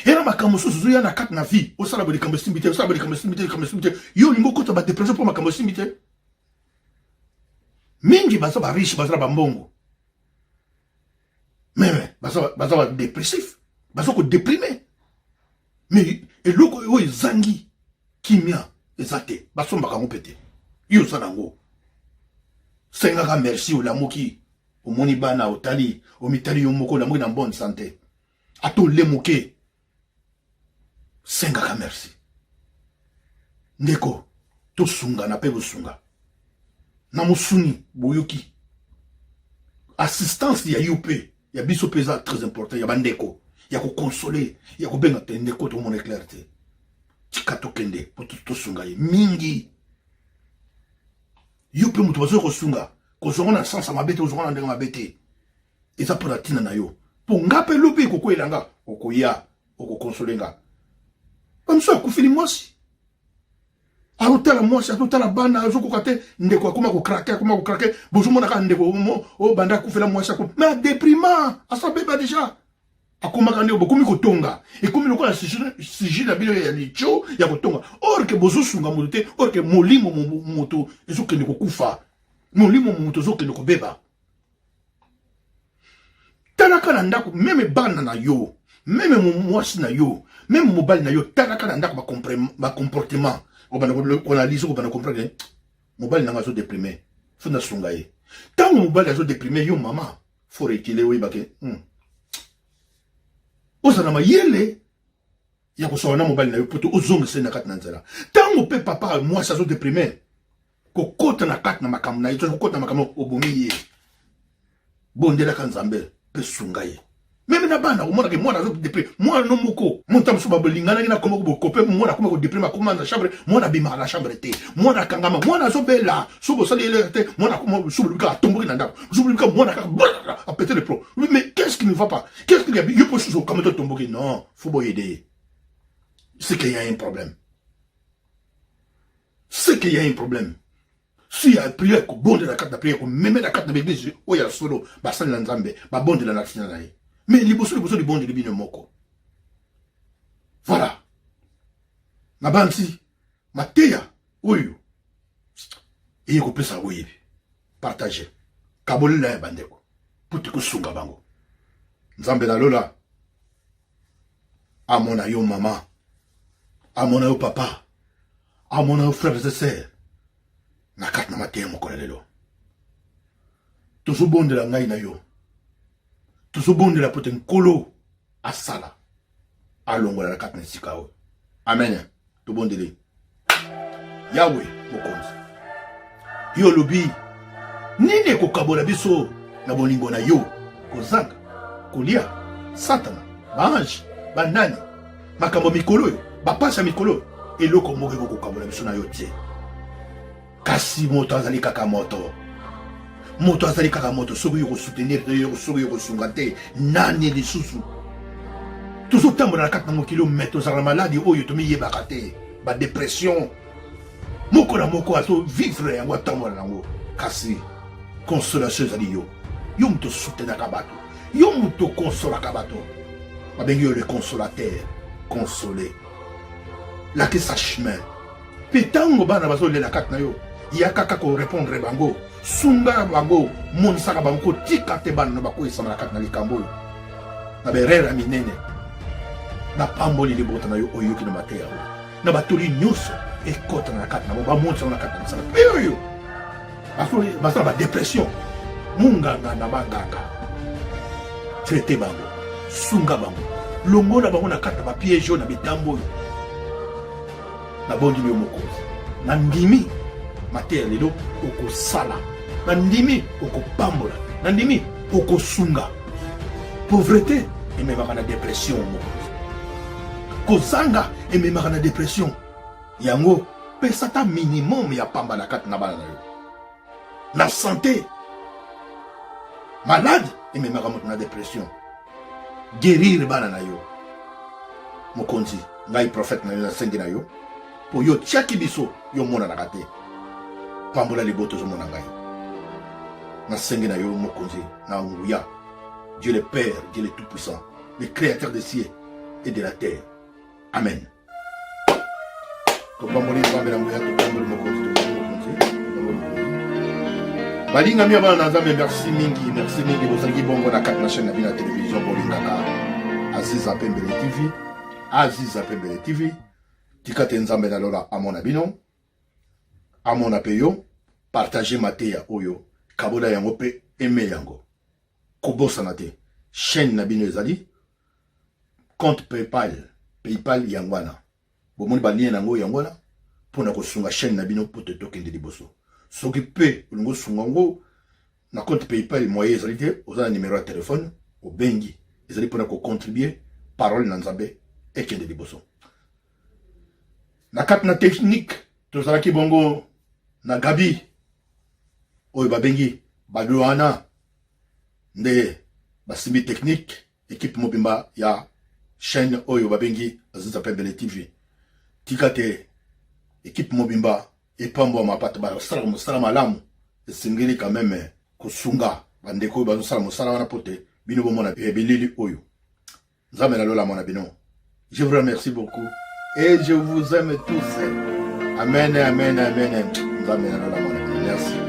S2: era makambo mosusu ezoya na kati na vie osala bolikambo esimbi te osala bolikambo esimbi te yo olingi okota badepression mpo makambo esimbi te mingi baza bariche baza na bambongo meme baza badépressif baza kodeprime mais eloko oyo ezangi kimia eza te basombaka yango mpe te yo oza nango sengaka merci olamoki omoni bana otali omitali yo moko olamoki na bonne santé ata olemoke sengaka merci ndeko tosungana mpe bosunga na mosuni boyoki assistance ya yo mpe ya biso mpe eza très important ya bandeko ya koconsoler ya kobenga te ndeko tomona éclair te tika tokende po tosunga ye mingi yo mpe moto bazoki kosunga kozonga na sansa mabe te ozonga na ndenge mabe te eza mpo na ntina na yo mpo nga mpe lobi ekokwela nga okoya okokonsole nga bamiso akufili mwasi azotala mwasi azotala bana azokoka te ndeko akoma kokrake bozomonaka ndeko o banda akufela mwasi ako me adéprimant asabeba déjà akomaka ndeko bokomi kotonga ekomi lokola siji na bino ya licho ya kotonga or ke bozosunga moto te or ke molimo moto ezokende kokufa molimo moto ezokende kobeba talaka na ndako meme bana na yo meme mwasi na yo meme mobali na yo talaka na ndako bacomportement obanalise okobana comprendre mobali nanga azodéprime fo nasunga ye ntango mobali azodéprime yo mama fo rekile oyebake ozala mayele ya kosola na mobali na yo poto ozongisa na kati na nzela ntango mpe papa mwasi azodéprime kokota na kati na makambo na ye kokota na makambo obomi ye bondelaka nzambe mpe sunga ye meme na bana omonaka mwana azodéprime mwana no moko monta mosusu babolinganaki na komoko bokope mwana akoma kodéprime akoma na chambre mwana abimaka na chambre te mwana akangama mwana azobela so bosali elere te mwana akoma subolibika atomboki na ndako subolibika mwana kaka apete le pro mais qu'est-ce qui ne va pas qu'est-ce qu'il y a yo po susu okama to tomboki non faut boyede c'est qu'il y a un problème c'est qu'il y a un problème si ya prière kobonde na kati na prière komeme na kati na l'église oyo ya solo basali na nzambe babondela na tina na ye mais liboso libondeli bino moko voilà na bansi mateya oyo eye kopesa boyebi partage kabolela ya bandeko puti kosunga bango nzambe na lola amona yo mama amona yo papa amona yo frères et sœurs na kati na mateya mokolo lelo tozobondela ngai na yo tozobondela pote nkolo asala alongola na kati na esika oyo amen tobondele yawe mokonzi yo olobi nini ekokabola biso na bolingo na yo kozanga kolia satana baange bandani makambo mikolo oyo bapasi ya mikolo oyo eloko moko ekokokabola biso na yo tie kasi moto azali kaka moto. Moto azali kaka moto, soki yoko soutenir te, soki yoko sunga te, nani lisusu. Toujours tambola na kati na mokili oyo tozala maladi oyo tomiyebaka te, ba dépression. Moko na moko azo vivre yango atambola nango. Kasi consolation ezali yo. Yo moto soutenaka bato. Yo moto consolaka bato. Babengi yo le consolateur, consolé. Lakisa chemin. Petango bana bazolela kati na yo. Yakaka ko répondre bango. Sunga bango, monisaka bango tika te bana na bakoyisa na kati na likambo. Na berera minene. Na pamboli libota na yo oyoki na mateya. Na batoli nyonso ekota na kati na bo bamonisa na kati na sala. Peyo. Basala ba dépression. Munganga na banganga. Traité bango. Sunga bango. Longola bango na kati ba piège na bitambo. Na bondi yo mokozi. Na ndimi mateya lelo okosala. Na ndimi okopambola. Na ndimi okosunga. Pauvreté ememaka na dépression mokozi. Kozanga ememaka na dépression. Yango pesa ta minimum ya pamba na kati na bana na yo. Na santé. Malade ememaka moto na dépression. Guérir bana na yo. Mokonzi, ngai prophète na yo na sengi na yo. Po yo tiaki biso yo mona na kate. Pambola liboto zo mona ngai. Na sengi na yo mokonzi na nguya. Dieu le Père, Dieu le Tout-Puissant, le Créateur des cieux et de la terre. Amen. Topamboli pambe na nguya topamboli mokonzi balinga mi abana nzambe merci mingi bozalaki bongo na kati na chaîne na bino ya télévision bolingaka Aziza Pembele TV tika te nzambe na lola amona bino amona pe yo partager mateya oyo kabola yango pe eme yango kobosana te chaîne na bino ezali compte PayPal yangwana bomoni balien nango yangwana mpona kosunga chaîne na bino po te tokende liboso soki pe olingo sunga ngo na compte PayPal moyen ezali te oza na numéro ya téléphone obengi ezali mpona kocontribuer parole na nzambe ekende liboso na kati na technique tozalaki bongo na Gabi oyo babengi baluana nde basimbi technique équipe mobimba ya chaîne oyo babengi Aziza Pembele TV tika te équipe mobimba epambo mapata ba sala mosala malamu esengeli quand même kusunga bandeko ba sala mosala wana pote bino bomona bilili oyo nzambe na lola mona bino. Je vous remercie beaucoup et je vous aime tous. Amen. Nzambe na lola mona. Merci.